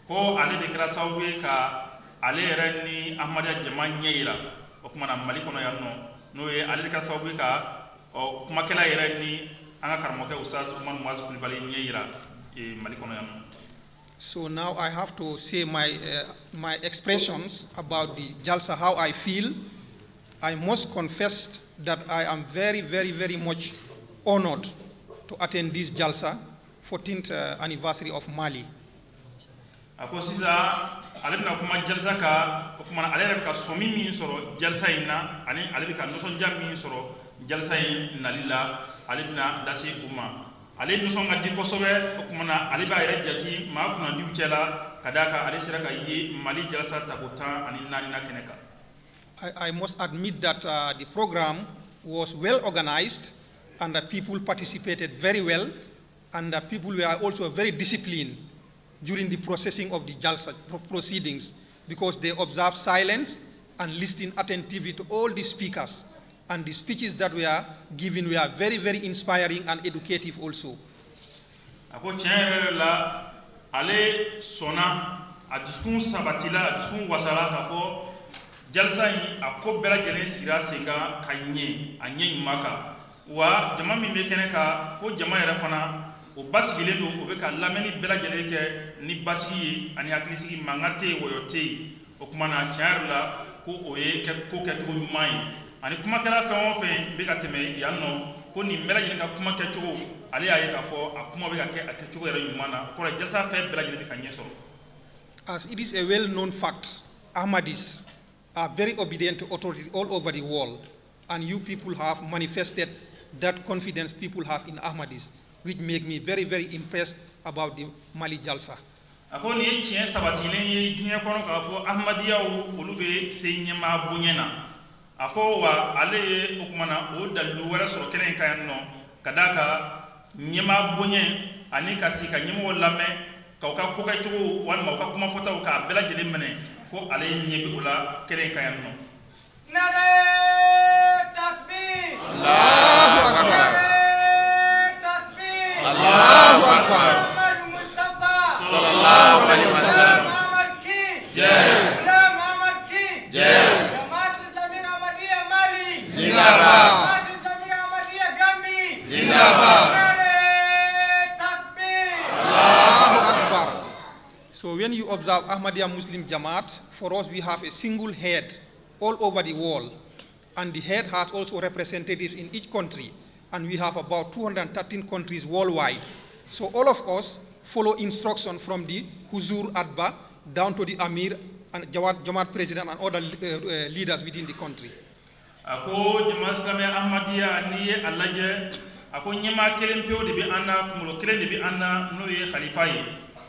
ko ale de kɛra sababu ye ka ale yɛrɛ ni Ahmadiyya jama ɲɛ yira o kuma na Mali kɔnɔ yan nɔ n'o ye ale de kɛra sababu ye ka kumakɛla yɛrɛ ni an ka karamɔgɔkɛ Ustaz Umar Muaz Kulibali ɲɛ yira Mali kɔnɔ yan nɔ. So now I have to say my expressions about the Jalsa, how I feel. I must confess that I am very, very, very much honored to attend this Jalsa, 14th anniversary of Mali. Ako sisan ale bɛna kuma Jalsa kan o kuma ale yɛrɛ bɛ ka sɔmi min sɔrɔ Jalsa in na ani ale bɛ ka nisɔndiya min sɔrɔ Jalsa in nali la ale bɛna da se o ma. Ale nisɔn ka di kosɛbɛ o kuma na ale b'a yɛrɛ jate maa kunnadiw cɛla ka d'a kan ale sera ka ye Mali Jalsa tako 14 na kɛnɛ kan. I must admit that the program was well organized and that people participated very well, and that people were also very disciplined during the processing of the Jalsa proceedings, because they observed silence and listened attentively to all the speakers, and the speeches that were given were very, very inspiring and educative also. Ako tiɲɛ yɛrɛ la ale sɔnna a dusukun sabatila a dusukun wasala k'a fɔ Jalsa in a ko bɛɛ lajɛlen sigira sen kan ka ɲɛ a ɲɛ ɲuman kan wa jama min bɛ kɛnɛ kan ko jama yɛrɛ fana o basigilen don o bɛ ka lamɛnni bɛɛ lajɛlen kɛ ni basigi ye ani hakilisigi mankan tɛ yen wɔyɔ tɛ yen o kuma na tiɲɛ yɛrɛ la ko o ye ko kɛcogo ɲuman ye ani kumakɛla fɛn o fɛn bɛ ka tɛmɛ yan nɔ ko nin bɛɛ lajɛlen ka kuma kɛcogo ale y'a ye k'a fɔ a kuma bɛ ka kɛ a kɛcogo yɛrɛ ɲuman na o kɔrɔ Jalsa fɛn bɛɛ lajɛlen bɛ ka ɲɛ sɔrɔ. As it is a well-known fact, Ahmadis are very obedient to authority all over the world, and you people have manifested that confidence people have in Ahmadis, which make me very, very impressed about the Mali Jalsa. ako ni tiɲɛ sabatilen ye diɲɛ kɔnɔ k'a fɔ ahmadiyaw olu bɛ se ɲɛmaa bonya na a ko wa ale ye o kumana o dalilu wɛrɛ sɔrɔ kɛnɛ in kan yan nɔ ka d'a kan ɲɛmaa bonya ani ka si ka ɲɛmɔgɔw lamɛn k'aw ka kokɛcogo walima u ka kuma fɔtaw k'a bɛɛ lajɛlen minɛ ko ale ɲɛ bɛ o la kɛnɛ in kan yan nɔ. Nare takbir! Allahu Akbar! Allahu Akbar! Sallallahu alaihi wasallam. Muhammad ki Jai. Muhammad ki Jai. Jamaat Islami Ahmadiyya Mali. Zindabad. Jamaat Islami Ahmadiyya Gambi. Zindabad. Takbir. Allahu Akbar. So when you observe Ahmadiyya Muslim Jamaat, for us we have a single head all over the world, and the head has also representatives in each country, and we have about 213 countries worldwide. So all of us follow instruction from the Huzur Adba down to the Amir and Jamaat President and other leaders within the country. Ako Jamaat Islami Ahmadiyya ni alaje ako nyema kelen peo de bi anna kumulo kelen de bi anna no ye khalifa ye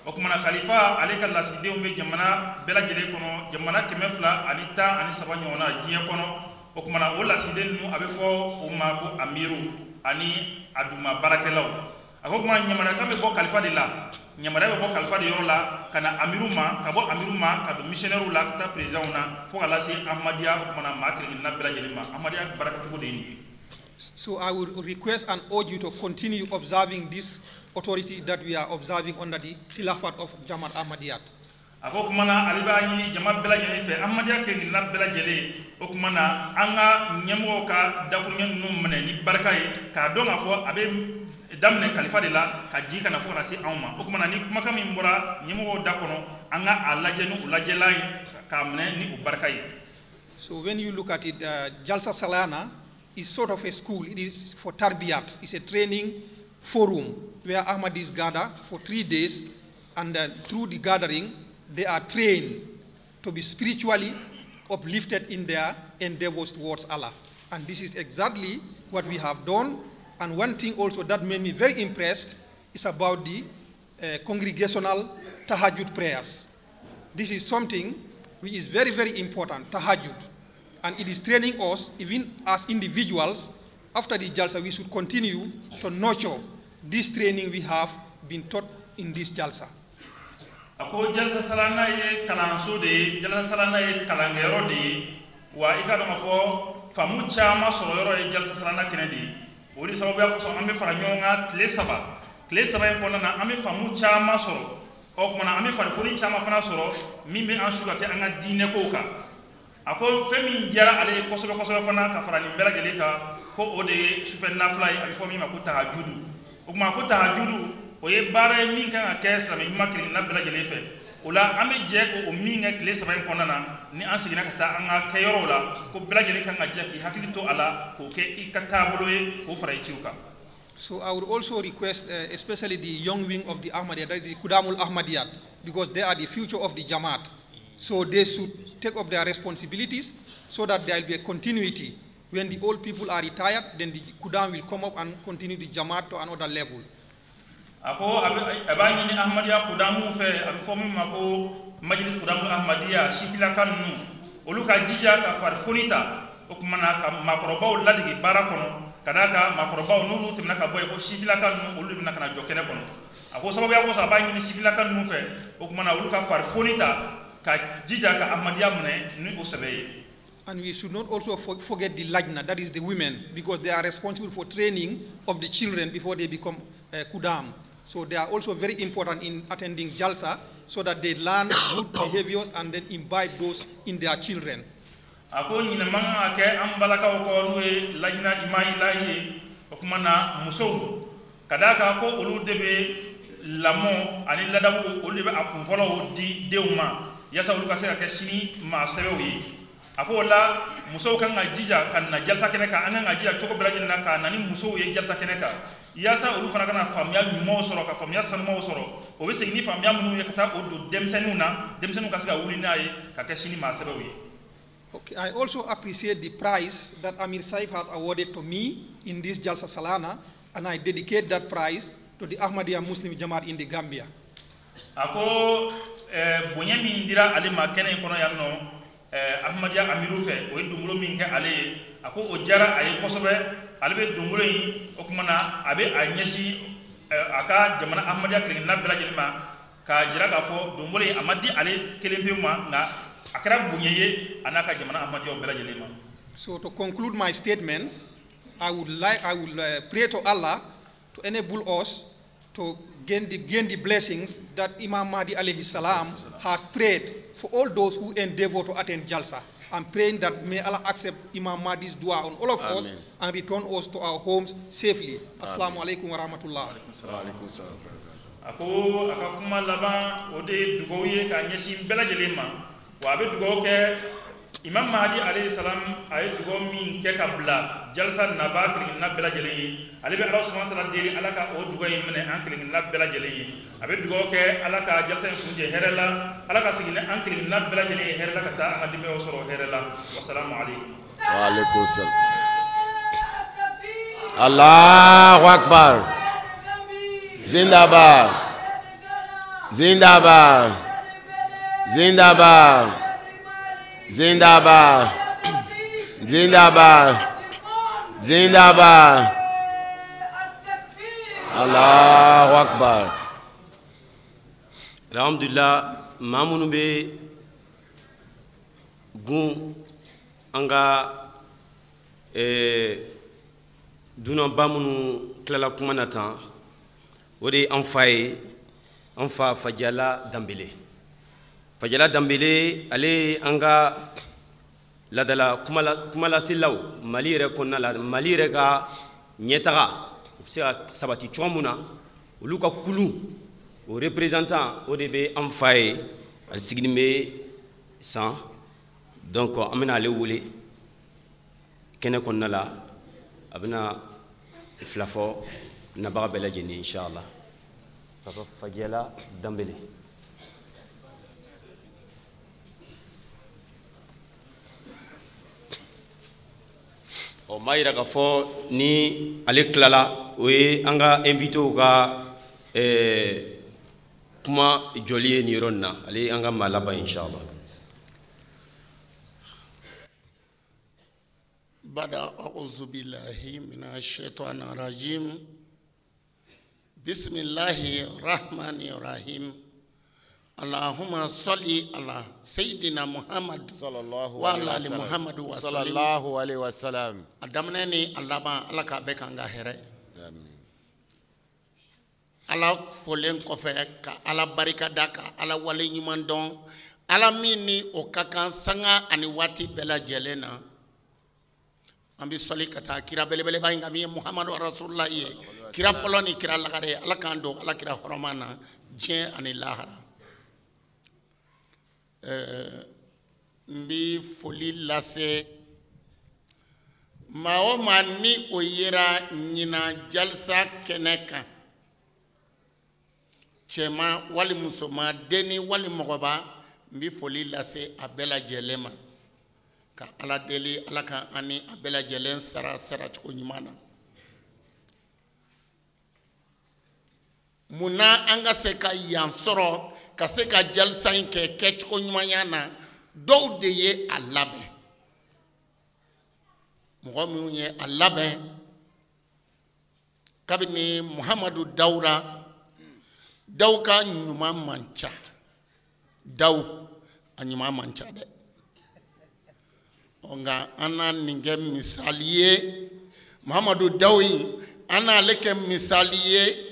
o kuma khalifa ale ka laside o be jamana bela jele kono jamana kemefla ani ta ani sabanyo na jiye kono o kuma o laside nu abe fo o ma ko amiru ani aduma barakelaw ako kuma nyamara kambe bo khalifa de la nyamara be bo khalifa de yoro la kana amiru ma ka bo amiru ma ka do missionnaire la ka ta president na fo ala si ahmadiyya ko mana ma kelen na bela jele ma ahmadiyya barakatu ko de ni. So I would request and urge you to continue observing this authority that we are observing under the Khilafat of Jamaat Ahmadiyyat. Ako kumana aliba nyini Jamaat bela jele fe ahmadiyya ke na bela jele o kumana anga nyemo ka dakunyen num mene ni baraka ye ka do nga fo abe damne khalifa de la ka ji kana fo na si awma o kumana ni kuma kam mbora nyemo dakono anga alaje nu ulajela ka mene ni ubaraka ye. So when you look at it, Jalsa Salana is sort of a school. It is for Tarbiyat. It's a training forum where Ahmadis gather for 3 days, and through the gathering, they are trained to be spiritually uplifted in their endeavors towards Allah. And this is exactly what we have done. And one thing also that made me very impressed is about the congregational tahajjud prayers. This is something which is very, very important, tahajjud. And it is training us, even as individuals, after the Jalsa, we should continue to nurture this training we have been taught in this Jalsa. Ako Jalsa Salana ye kalanso de, Jalsa Salana ye kalangero de, wa ika dama fo famu chama soro yoro ye Jalsa Salana Kennedy. Odi sababu ya kuso ame fara nyonga tle saba yekona na ame famu chama soro. O kumana ame fara foni chama fana soro, mime anshuka ke anga dine koka. Ako femi jara ale kosobe fana ka fara ni bela jele ka ko ode super nafly abi fo mi makuta hajudu o makuta hajudu o ye bare min kan ka islam mi makri na bela jele fe ola ame je ko o min ga kle saba ko nana ni ansigina ka ta anga kayoro la ko bela jele kan ga ki hakili to ala ko ke ikatabulo ye ko fara ichuka. So I would also request, especially the young wing of the Ahmadiyya, that is the Kudamul Ahmadiyat, because they are the future of the Jamaat. So they should take up their responsibilities so that there will be a continuity. When the old people are retired, then the Kudam will come up and continue the Jamaat to another level. Ako abani ni Ahmadiyya Kudamu fe abifomi mako Majlis Kudamul Ahmadiyya shifila kanu oluka jija ka farfonita okumana ka makoroba ladigi barakono kadaka makoroba nulu timna ka boy ko shifila kanu olu bina kana jokene kono ako sababu ya ko sabani ni shifila kanu fe okumana oluka farfonita and we should not also forget the Lajna, that is the women, because they are responsible for training of the children before they become Kudam. So they are also very important in attending Jalsa so that they learn good behaviors and then imbibe those in their children. Ako nyina manga ke ambalaka ko nuwe Lajna imailahi okumana muso kadaka ko olu debe lamo ani ladabu olu debe akunfolo di deuma yasa ulu kasera ke sini ma sebewi ako la muso kan ngajija kan na Jalsa keneka anga ngajija choko belaji na ka nani muso ye Jalsa keneka yasa ulu fana kana famia nyumo soro ka famia sanmo soro o wese ni famia munu ye kata o do demsenu kasika uli nae ka ke sini ma sebewi. Okay, I also appreciate the prize that Amir Saib has awarded to me in this Jalsa Salana, and I dedicate that prize to the Ahmadiyya Muslim Jamaat in the Gambia. ako bonya min dira ale ma kene kono yanno ahmadiya amiru fe o dumbulo min ke ale ako o jara ay kosobe ale be dumbulo yi o kuma na abe anyeshi aka jamana ahmadiya kelen na bela jelima ka jira ka fo dumbulo yi amadi ale kelen be ma nga akara bunyeye anaka jamana ahmadiya o bela jelima. So to conclude my statement, I will pray to Allah to enable us to gain the blessings that Imam Mahdi alayhi salam has prayed for all those who endeavor to attend Jalsa. I'm praying that may Allah accept Imam Mahdi's dua on all of us and return us to our homes safely. Assalamu alaikum wa rahmatullah. Ako akakuma laba ode dugoye ka nyeshi bela jelema wa be dugo ke Imam Mahdi alayhi salam ay dugo min ke kabla jalsa naba kring na bela jeleyi ali be Allah subhanahu wa ta'ala deli alaka o dugo yimne ankring na bela jeleyi abe dugo ke alaka jalsa funje herela alaka sigine ankring na bela jeleyi herela kata amadi me osoro herela wassalamu alaykum wa alaykum salam Allahu akbar zindabad zindabad zindabad Zindabad, Zindabad, Zindabad, Allahu Akbar. Alhamdulillah, mamunu be gun anga dunan bamunu klala kuma na tan o de an fa ye an fa Fajala Dambele. Fajala Dambele ale anga ladala kumala silaw Mali yɛrɛ kɔnɔna la Mali yɛrɛ ka ɲɛtaga u bɛ se ka sabati cogo min na olu ka kulu o représentant o de bɛ an fa ye ale sigilen bɛ san donc an bɛna ale wele kɛnɛ kɔnɔna la a bɛna fila fɔ nabaga bɛɛ lajɛlen inshallah Papa Fajala Dambele. O mayira ka fɔ ni ale kilala o ye an ka invité ka kuma joli ye nin yɔrɔ nin na ale an ka maa laban inshallah. Bada a'udhu billahi minash shaitanir rajim. Bismillahir rahmanir rahim. Allahumma salli ala Sayyidina Muhammad sallallahu alaihi Muhammad wa sallallahu alaihi wasallam. Adamne ni alaba ala ka be kanga here. Amen. Ala folen ko fe ka ala barika daka ala wale nyuman don ala mini o kakan sanga ani wati bela jelena. Ambi soli kata kira belebele ba ngami Muhammad rasulullah ye. Kira poloni kira lagare ala kando ala kira horomana je ani lahara. Mbi foli lase mao mani oyera nyina jalsa keneka chema wali musoma deni wali mogoba mbi foli lase abela jelema ka ala deli ala ka ani abela jelen sara ko nyimana muna anga se ka yansoro ka se ka jalsa ke ko nyumanyana do de ye alabe mogomi ye alabe kabini Muhammadu Dawka nyuma mancha daw anyuma mancha de onga ana ninge misaliye Muhammadu Dawi ana leke misaliye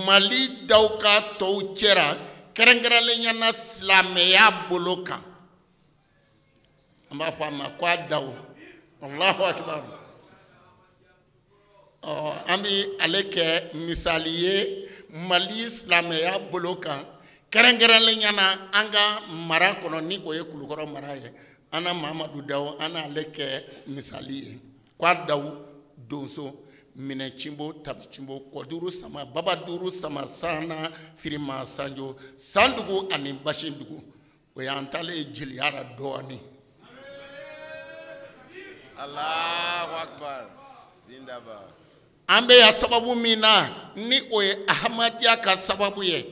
Mali Dawka to chera kerengera le nyana slameya boloka amba fama kwa daw Allahu akbar ambi aleke misaliye Mali slameya boloka kerengera le nyana anga mara kono ni ko ye kulukoro mara ye ana Muhammadu Daw ana leke misaliye kwa daw donso mine chimbo tabi chimbo koduru sama baba duru sama sana firima sanjo sandugu ani bashindugu we antale jiliara doani Allahu akbar zindaba ambe ya sababu mina ni oye Ahmadiyya ka sababu ye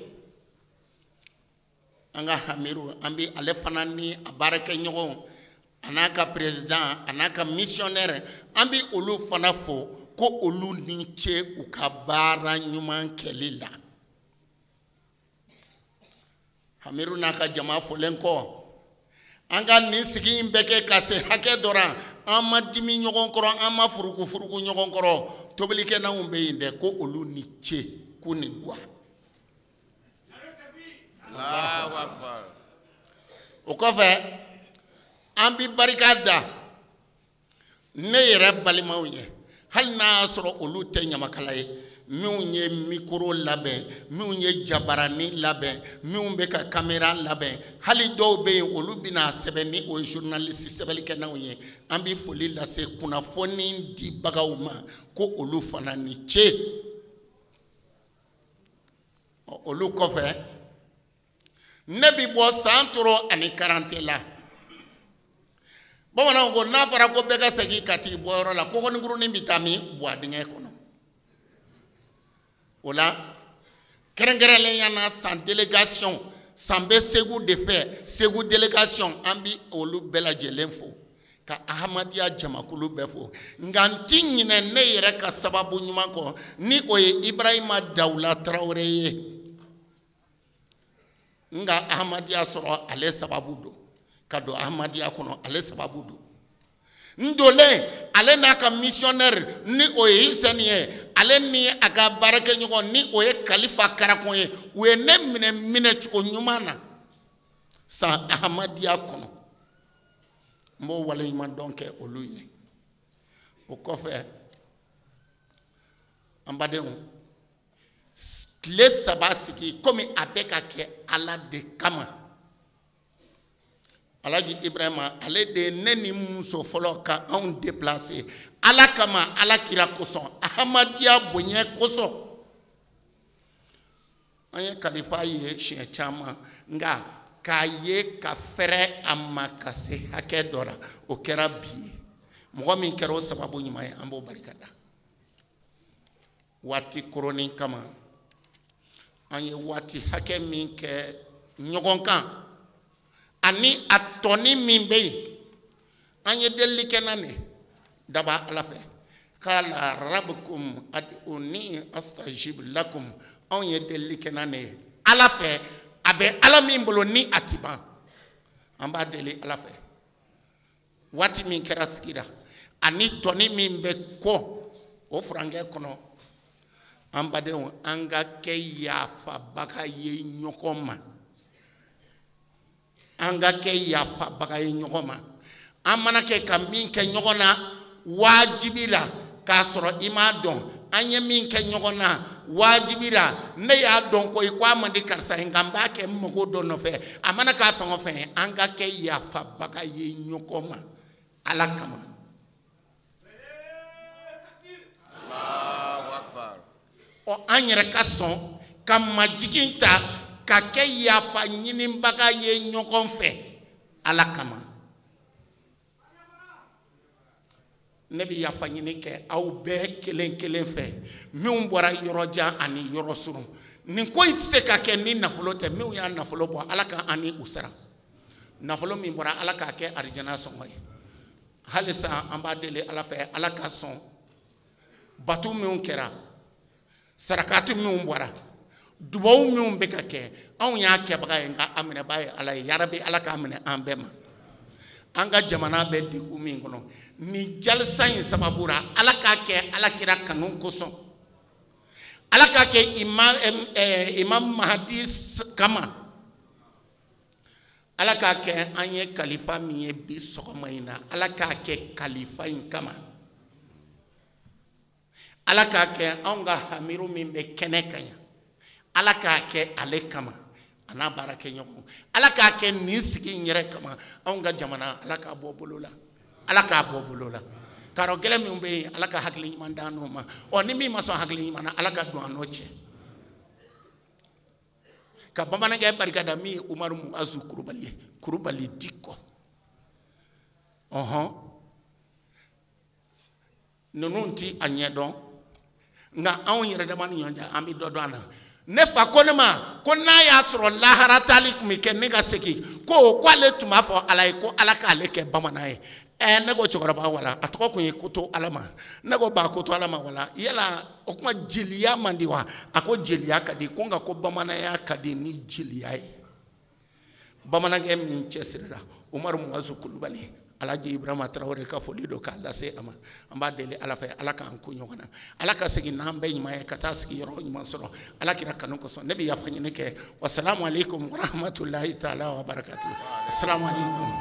anga hamiru ambi ale fana ni abarake ɲɔgɔn anaka président anaka missionnaire ambi olu fana fo ko olu ni cɛ u ka baara ɲuman kɛli la hamiru n'a ka jama folen kɔ an ka nin sigi in bɛɛ kɛ ka se hakɛ dɔrɔn an ma dimi ɲɔgɔn kɔrɔ an ma furuku ɲɔgɔn kɔrɔ tobilikɛlaw bɛ yen dɛ ko olu ni ce ko ni gwa o kɔfɛ an bi barika da ne yɛrɛ balimaw ye hali n'a y'a sɔrɔ olu tɛ ɲamakala ye minnu ye mikoro labɛn minnu ye jabarani labɛn minnu bɛ ka kamera labɛn hali dɔw bɛ yen olu bɛna sɛbɛn ni o ye journaliste sɛbɛnnikɛlaw ye an bɛ foli lase kunnafoni dibagaw ma ko olu fana ni ce olu kɔfɛ ne bɛ bɔ san toro ani 40 la bamananw ko n'a fɔra ko bɛɛ ka segin ka t'i bɔyɔrɔ la kɔgɔninkurunin bɛ taa min buwa dingɛ kɔnɔ o la kɛrɛnkɛrɛnnenya na san délégation san bɛ segu de fɛ segu délégation an bɛ olu bɛɛ lajɛlen fo ka ahamadiya jamakulu bɛɛ fo nka n ti ɲinɛ ne yɛrɛ ka sababu ɲuman kɔ ni o ye ibrahima dawula tarawele ye nka ahamadiya sɔrɔ ale sababu don ka don ahamadiya kɔnɔ ale sababu don n dolen ale n'a ka missionnaire ni o ye Hisɛni ye ale ni a ka baarakɛɲɔgɔn ni o ye kalifa karakɔn ye u ye ne minɛcogo ɲuman na san ahamadiya kɔnɔ n b'o waleɲuman dɔn kɛ olu ye o kɔfɛ an badenw tile 3 sigi komi a bɛ ka kɛ ala de kama Alaji Ibrahima ale de ne ni muso fɔlɔ ka anw déplacer ala kama ala kira kosɔn ahamadiya bonya kosɔn an ye kalifa ye siɲɛ caman nka k'a ye ka fɛrɛ a ma ka se hakɛ dɔ la o kɛra bi ye mɔgɔ min kɛra o sababu ɲuman ye an b'o barika da waati koronin kama an ye waati hakɛ min kɛ ɲɔgɔn kan ani a tɔni min bɛ yen an ye delili kɛ na ne daba ala fɛ kala rabbukum ad'uni astajib lakum anw ye delili kɛ na ne ala fɛ a bɛ ala min bolo ni a ti ban an b'a deli ala fɛ waati min kɛra sigira ani tɔni min bɛ kɔ o furankɛ kɔnɔ an badenw an ka kɛ yafabaga ye ɲɔgɔn ma an ka kɛ yafabaga ye ɲɔgɔn ma an mana kɛ ka min kɛ ɲɔgɔn na wajibi la k'a sɔrɔ i m'a dɔn an ye min kɛ ɲɔgɔn na wajibi la ne y'a dɔn ko i ko a man di karisa ye nka n b'a kɛ n mago dɔ nɔfɛ a mana k'a fɛn o fɛn an ka kɛ yafabaga ye ɲɔgɔn ma ala kama an yɛrɛ ka sɔn ka majigin ta ka kɛ yafa ɲinibaga ye ɲɔgɔn fɛ ala kama ne bɛ yafa ɲini kɛ aw bɛɛ kelen kelen fɛ minnu bɔra yɔrɔ jan ani yɔrɔ surun nin ko in tɛ se ka kɛ ni nafolo tɛ minnu y'a nafolo bɔ ala ka ani u sara nafolo min bɔra ala k'a kɛ arijana sɔngɔ ye halisa an b'a deli ala fɛ ala ka sɔn batu minnu kɛra sarakati minnu bɔra dubaw minnu bɛ ka kɛ anw y'a kɛbaga ye nka a minɛba ye ala ye yarabi ala k'a minɛ an bɛɛ ma an ka jamana bɛ degun min kɔnɔ ni jalisa in sababu la ala k'a kɛ ala kira kanu kosɔn ala k'a kɛ imam mahadi kama ala k'a kɛ an ye kalifa min ye bi sɔgɔma in na ala k'a kɛ kalifa in kama ala k'a kɛ anw ka hamiru min bɛ kɛnɛ kan yan ala k'a kɛ ale kama a n'a baara kɛ ɲɔgɔn ala k'a kɛ nin sigi in yɛrɛ kama anw ka jamana ala k'a bɔ bolo la ala k'a bɔ bolo la karo gɛlɛn min bɛ yen ala ka hakili ɲuman d'an n'o ma ɔ ni min ma sɔn hakili ɲuman na ala ka don an n'o cɛ ka bamanankɛ barika da min ye umaru muazu kurubali ye kurubali dikɔ ninnu ti a ɲɛdɔn nka anw yɛrɛ dama ni ɲɔgɔn cɛ an bɛ dɔ dɔn a la ne fa ko ne ma ko n'a y'a sɔrɔ lahara taali tun bɛ kɛ ne ka segin ko k'ale tun b'a fɔ ala ye ko ala k'ale kɛ bamanan ye ne ko cɛkɔrɔba wala a tɔgɔ kun ye ko to ala ma ne ko ba ko to ala ma wala yala o kuma jeliya man di wa a ko jeliya ka di ko nka ko bamananya ka di ni jeliya ye bamanankɛ min cɛsirila Umaru Muazu Kulubali Alaji Ibrahima Traore ka foli do ka lase ama an b'a deli ala fɛ ala k'an ko ɲɔgɔn na ala ka segin n'an bɛɛ ɲuman ye ka taa sigi yɔrɔ ɲuman sɔrɔ ala kira kanu kosɔn ne bɛ yafa ɲini kɛ wasalamu alaikum wa rahmatulahi taala wa barakatuh assalamu alaikum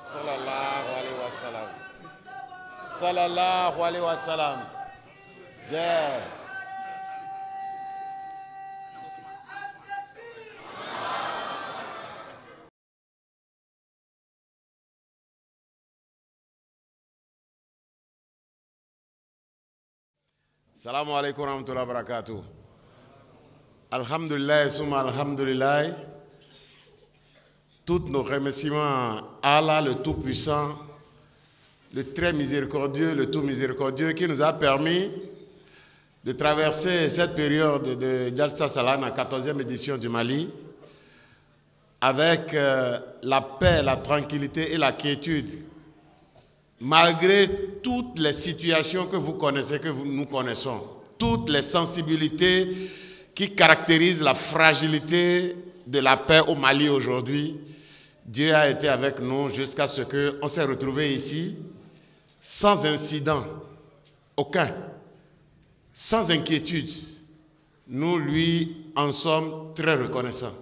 sallallahu alaihi wasallam sallallahu alaihi wasallam yeah. Salamu alaikum warahmatullahi wabarakatuh. Alhamdulillah, summa alhamdulillah. Tous nos remerciements à Allah, le Tout-Puissant, le très miséricordieux, le tout miséricordieux, qui nous a permis de traverser cette période de Jalsa Salana, 14e édition du Mali, avec la paix, la tranquillité et la quiétude. Malgré toutes les situations que vous connaissez, que nous connaissons, toutes les sensibilités qui caractérisent la fragilité de la paix au Mali aujourd'hui, Dieu a été avec nous jusqu'à ce qu'on s'est retrouvés ici sans incident, aucun, sans inquiétude. Nous lui en sommes très reconnaissants.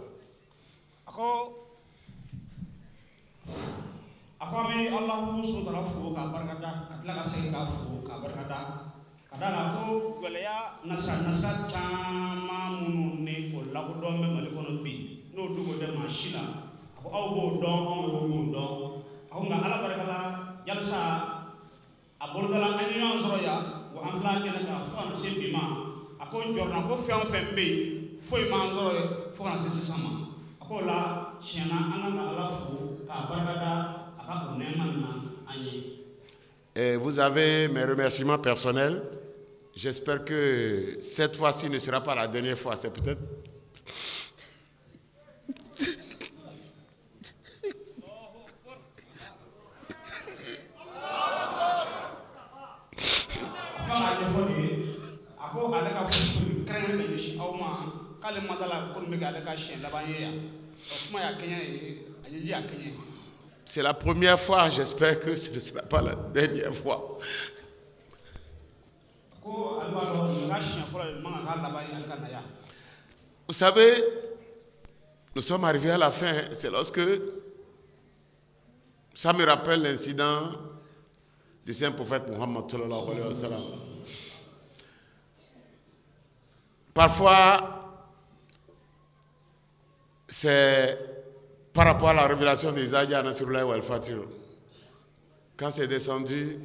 Akwami Allahu subhanahu wa ta'ala barkada atlaga senga fu ka barkada kadala ko gweleya nasa chama munu ne ko lago do me mali kono bi no dugo de machina ko awbo do on do aw nga ala barkada jalsa abordala anyo zoroya wa amla kena ka fa na sembi ma ako jorna ko fian fembe foi ma zoro fo na sesama ako la chena ananga ala fu ka barkada. Et vous avez mes remerciements personnels. J'espère que cette fois-ci ne sera pas la dernière fois. C'est peut-être... C'est la première fois, j'espère que ce ne sera pas la dernière fois. Vous savez, nous sommes arrivés à la fin. C'est lorsque ça me rappelle l'incident du saint prophète Muhammad sallallahu alayhi wa sallam. Parfois, c'est par rapport à la révélation d'Isaïe à Nasrullah ou Al-Fatir. Quand c'est descendu,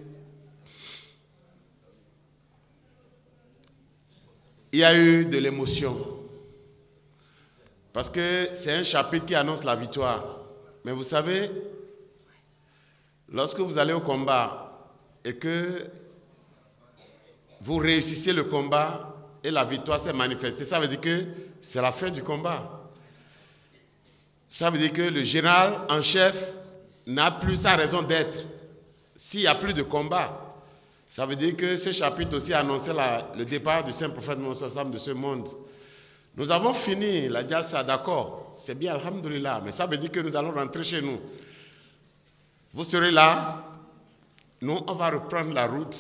il y a eu de l'émotion. Parce que c'est un chapitre qui annonce la victoire. Mais vous savez, lorsque vous allez au combat et que vous réussissez le combat et la victoire s'est manifestée, ça veut dire que c'est la fin du combat. Ça veut dire que le général en chef n'a plus sa raison d'être. S'il n'y a plus de combat, ça veut dire que ce chapitre aussi annonçait le départ du saint prophète Mohammed de ce monde. Nous avons fini la Jalsa, d'accord, c'est bien, alhamdoulilah, mais ça veut dire que nous allons rentrer chez nous. Vous serez là, nous on va reprendre la route.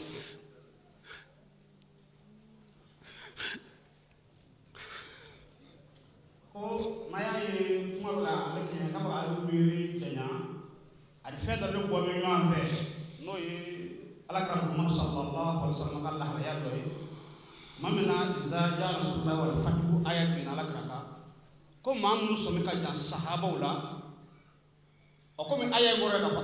Mamina iza ja rasulullah wal fatu ayatin ala kraka ko mamu so me ka jan sahaba wala o ko mi ayay ngore ka fa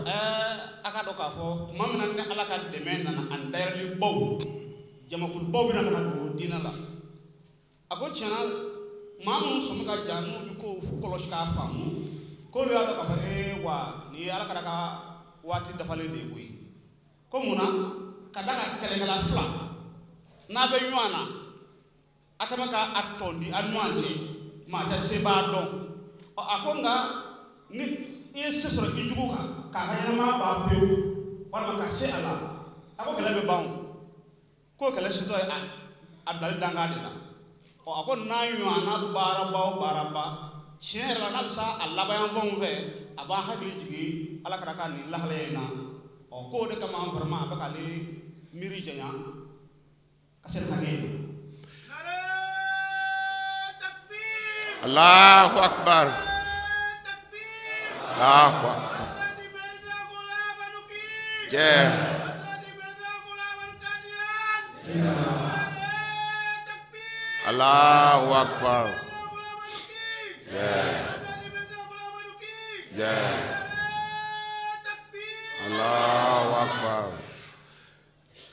aka do ka fo mamina ne ala ka de men na andayr li bow jamakul bow bi na ka do dina la ako chana mamu so me ka jan mu ko fu kolosh ka famu ko ri ala ka fa wa ni ala ka wati dafale de boy ko muna kadanga kelegala fla na be nywana atama ka atondi anwanche ma ta seba don akonga ni isesoro ijugo ka kayama ba pe wala ka se ala ako kala be bawo ko kala sito adal danga de la akon na nywana baraba chera na sa alla ba yan von ve aba hagli jigi ala karaka ni lahle na ko de kama barma ba kale miri janya kasel khane Allahu Akbar. Allahu Akbar. Yeah. Allahu Akbar. Yeah. Yeah. Allahu Akbar.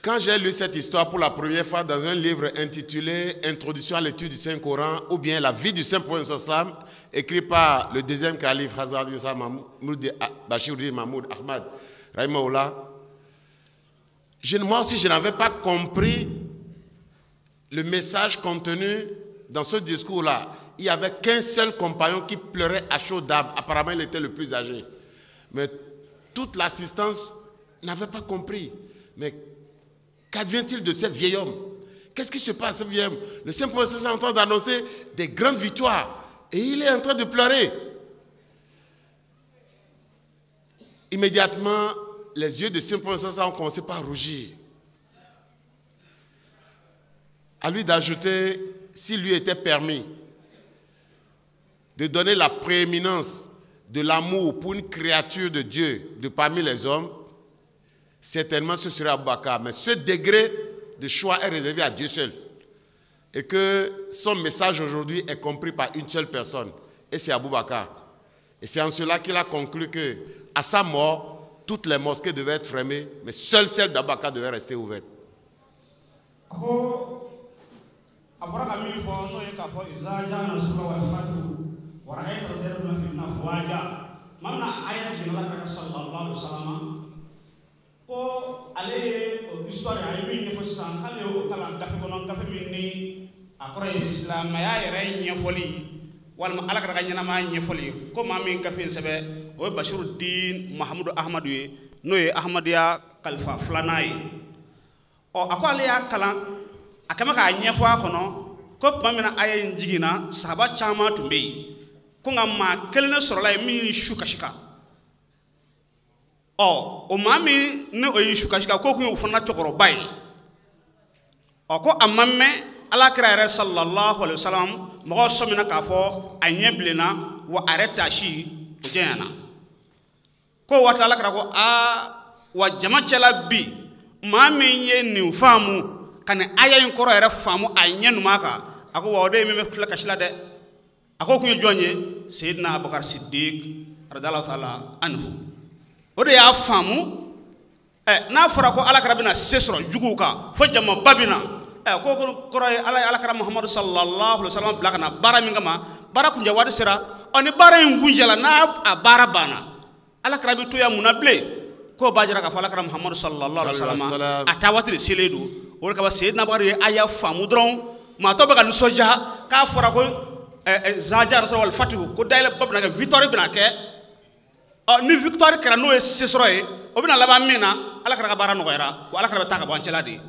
Quand j'ai lu cette histoire pour la première fois dans un livre intitulé Introduction à l'étude du Saint-Coran ou bien La vie du Saint-Prophète sallam, écrit par le deuxième calife Hazrat Bashir Mahmoud Ahmad Rahimahullah, moi aussi je n'avais pas compris le message contenu dans ce discours-là. Il n'y avait qu'un seul compagnon qui pleurait à chaudes larmes. Apparemment, il était le plus âgé. Mais toute l'assistance n'avait pas compris. Mais qu'advient-il de ce vieil homme? Qu'est-ce qui se passe, ce vieil homme? Le Saint-Prophète est en train d'annoncer des grandes victoires. Et il est en train de pleurer. Immédiatement, les yeux de Saint-Prophète ont commencé par rougir. À lui d'ajouter, s'il lui était permis de donner la prééminence de l'amour pour une créature de Dieu de parmi les hommes, certainement ce serait Abou Bakar. Mais ce degré de choix est réservé à Dieu seul. Et que son message aujourd'hui est compris par une seule personne. Et c'est Abou Bakar. Et c'est en cela qu'il a conclu que, à sa mort, toutes les mosquées devaient être fermées, mais seule celle d'Abou Bakar devait rester ouverte. ko ale histoire ay mi ñefo san ale o kala dafa ko non dafa mi ni akore islam ya yere ñefoli wal ma alaka daga ñana ma ñefoli ko ma mi gafin sebe o Bashiruddin Mahmoud Ahmad wi noye Ahmadiya Kalfa Flanay o akole ya kala akama ka ñefo akono ko pamina ay njigina sahaba chama tumbe ko ngam kelne sorola mi shukashika o mami ne o yishukashika ko ku fana tokoro bay o ko amamme ala kira sallallahu alaihi wasallam mo somina ka fo anyeblena wa areta shi jena ko wata ala kira ko wa jama chala bi mami ye ni famu kan aya yin koro ere famu anyenu maka ako wa de me fla kashla de ako ku jonye sayyidina Abubakar Siddiq radhiyallahu ta'ala anhu ode ya famu na fara ko ala karabina sesro juguka fo jama babina ko ko ala karam Muhammad sallallahu alaihi wasallam blakana bara mingama bara kunja wadi sira oni bara ngunjala na bara bana ala karabi to ya munable ko bajira ka fa ala karam Muhammad sallallahu alaihi wasallam atawati seledu o ka ba sayyidina bari aya famu dron ma to baga soja ka fara ko zajar wal fatihu ko dayla babna ga victoire bina ke ni victoire kera no sesroye o bina laba mina ala kara bara no era ko ala kara ta ka bancela di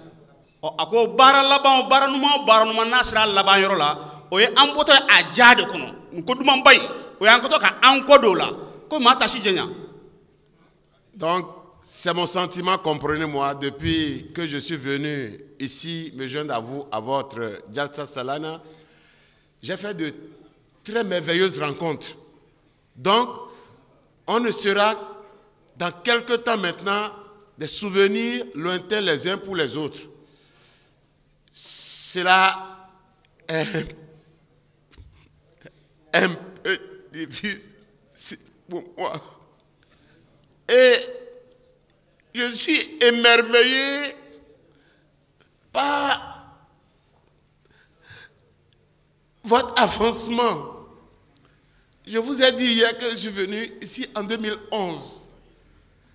o ako bara laba bara numa nasra laba yoro la o ye amboto a jade kono ko duma bay o yan ko to ka anko la ko mata shi jenya. Donc c'est mon sentiment, comprenez-moi, depuis que je suis venu ici me joindre à vous à votre Jalsa Salana, j'ai fait de très merveilleuses rencontres. Donc on ne sera dans quelque temps maintenant des souvenirs lointains les uns pour les autres. Cela est un peu difficile pour moi. Et je suis émerveillé par votre avancement. Je vous ai dit hier que je suis venu ici en 2011.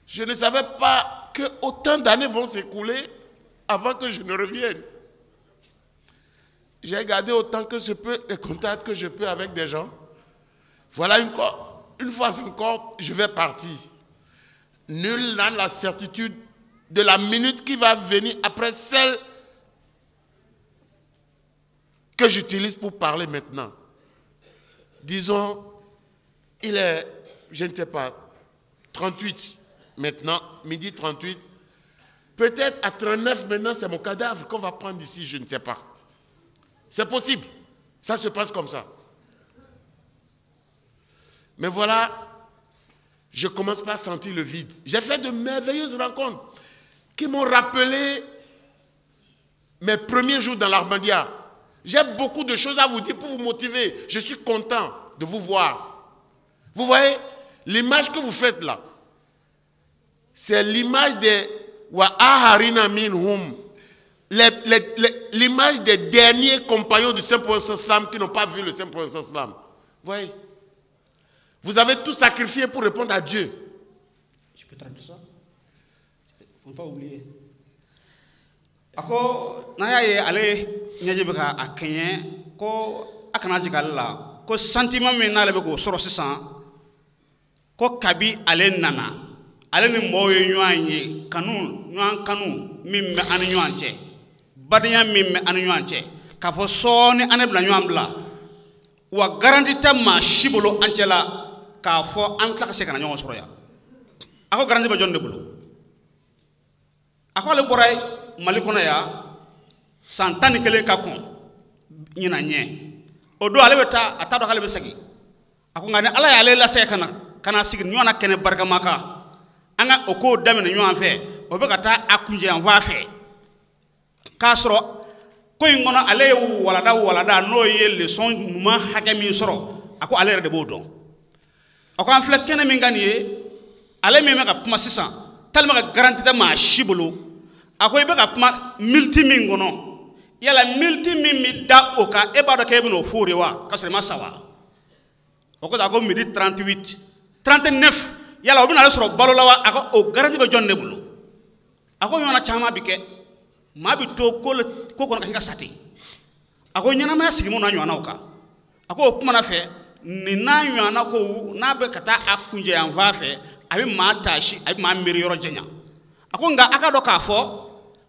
Je ne savais pas que autant d'années vont s'écouler avant que je ne revienne. J'ai gardé autant que je peux les contacts que je peux avec des gens. Voilà une fois encore, je vais partir. Nul n'a la certitude de la minute qui va venir après celle que j'utilise pour parler maintenant. Disons, il est, je ne sais pas, 38 maintenant, midi 38. Peut-être à 39 maintenant, c'est mon cadavre qu'on va prendre ici, je ne sais pas. C'est possible. Ça se passe comme ça. Mais voilà, je commence pas à sentir le vide. J'ai fait de merveilleuses rencontres qui m'ont rappelé mes premiers jours dans l'Ahmadiyya. J'ai beaucoup de choses à vous dire pour vous motiver. Je suis content de vous voir. Vous voyez, l'image que vous faites là, c'est l'image des Wa'aharina minhum, l'image des derniers compagnons du Saint-Prophète Islam qui n'ont pas vu le Saint-Prophète Islam. Vous voyez, vous avez tout sacrifié pour répondre à Dieu. Je peux traduire ça? Il ne faut pas oublier. Ako na ye ale nyaje beka akenye ko akana jikalla ko sentiment min na le beko soro sisan ko kabi ale nana ale ni moyo nyanye kanu nyan kanu mimme an nyanche badnya mimme an nyanche ka fo soni ane bla nyan bla wa garanti tamma shibolo anchela ka fo an tlaka se kana nyon soro ya ako garanti ba jonde bolo ako le boray Malikono ya santani kele ka kon nyina nye odo ale beta atado kale besagi ako ngane ala ya ale la se kana sigi nyona kene barka maka anga oko damene nyon fe obe kata akunje en va fe kasro ko ngono ale walada no ye leçon numa hakami soro ako ale de bodon ako an fle kene min ganiye ale me ka puma sisan talma ka garantie ma shibolo ako ibe ka puma multi mingono yala multi mi da oka e ba do ke bino furewa kasre masawa oko da ko midi 38 39 yala obina le soro balo lawa ako o garanti be jonne bulu ako yona chama bike ma bi to ko kono ka sati ako nyana ma sigi mo na nyana oka ako puma na fe ni na nyana ko na be kata akunje an va fe abi ma tashi abi ma miri yoro jenya ako nga aka do ka fo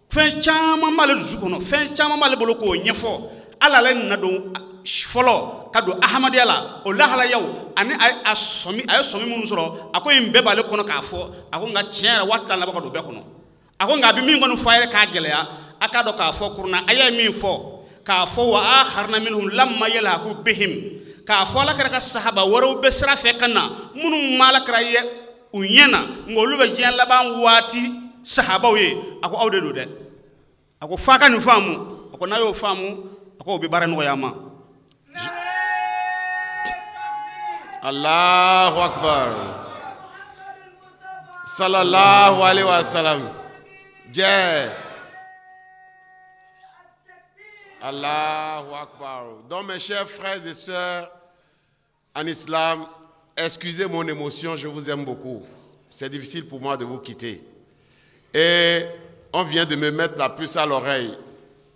fen chama mal zukono fen chama mal bolo ko nyefo ala len na do folo kado ahmadiya la o la hala yaw ani ay somi mun soro ako imbe bale kono ka fo ako nga tiara watta na bako do be kono ako nga bi min gonu fayre ka gele ya aka do ka fo kurna aya min fo ka fo wa akharna minhum lamma yalhaqu bihim ka fo la ka sahaba waro be sra fe kana munum malakra ye unyena ngolu be jen laban wati sahaba we ako awde do de ako faka ni famu ako nayo famu ako be bare no yama Allahu Akbar sallallahu alayhi wa sallam je Allahu Akbar. Donc mes chers frères et sœurs en islam, excusez mon émotion, je vous aime beaucoup. C'est difficile pour moi de vous quitter. Et on vient de me mettre la puce à l'oreille.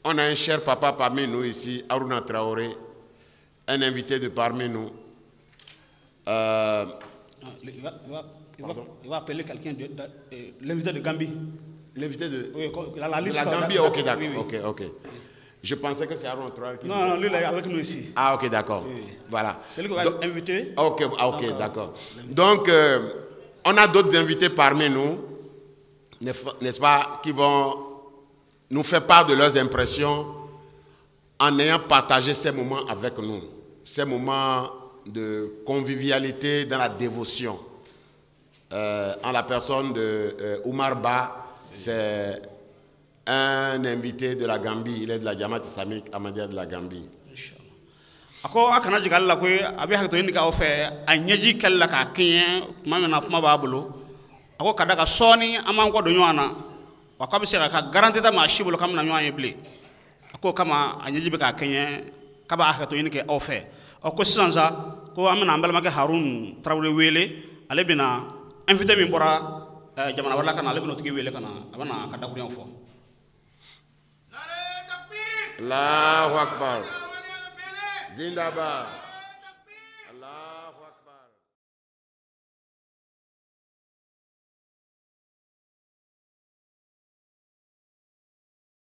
On a un cher papa parmi nous ici, Aruna Traoré, un invité de parmi nous. Il va appeler quelqu'un de l'invité de Gambie. L'invité de, oui, la liste de la Gambie, ok, d'accord. Oui, oui. Ok. Je pensais que c'est Aruna Traoré qui... Non, lui, il est avec nous ici. Ah, ok, d'accord. Oui. Voilà. C'est lui qui va inviter. Ok, d'accord. Donc, on a d'autres invités parmi nous, n'est-ce pas, qui vont nous faire part de leurs impressions en ayant partagé ces moments avec nous. Ces moments de convivialité dans la dévotion. En la personne de Oumar Ba, c'est un invité de la Gambie. Il est de la Jamaat islamique Ahmadiyya de la Gambie. Ako akana jigal la koy abi hakto ni ka ofe anyaji kala ka kiyen mamena kuma babulo ako kada ka soni aman ko do nyana wa ko bisera ka garantie ta ma shibulo kam na nyoanye ble ako kama anyaji be ka kiyen kaba hakto ni ke ofe ako sanza ko amena ambal make Harun Traoré wele ale bina invité min bora jamana wala kana ale bino tigi wele kana abana kada kuriyan fo Allahu Akbar. Zindabad. Allahu Akbar.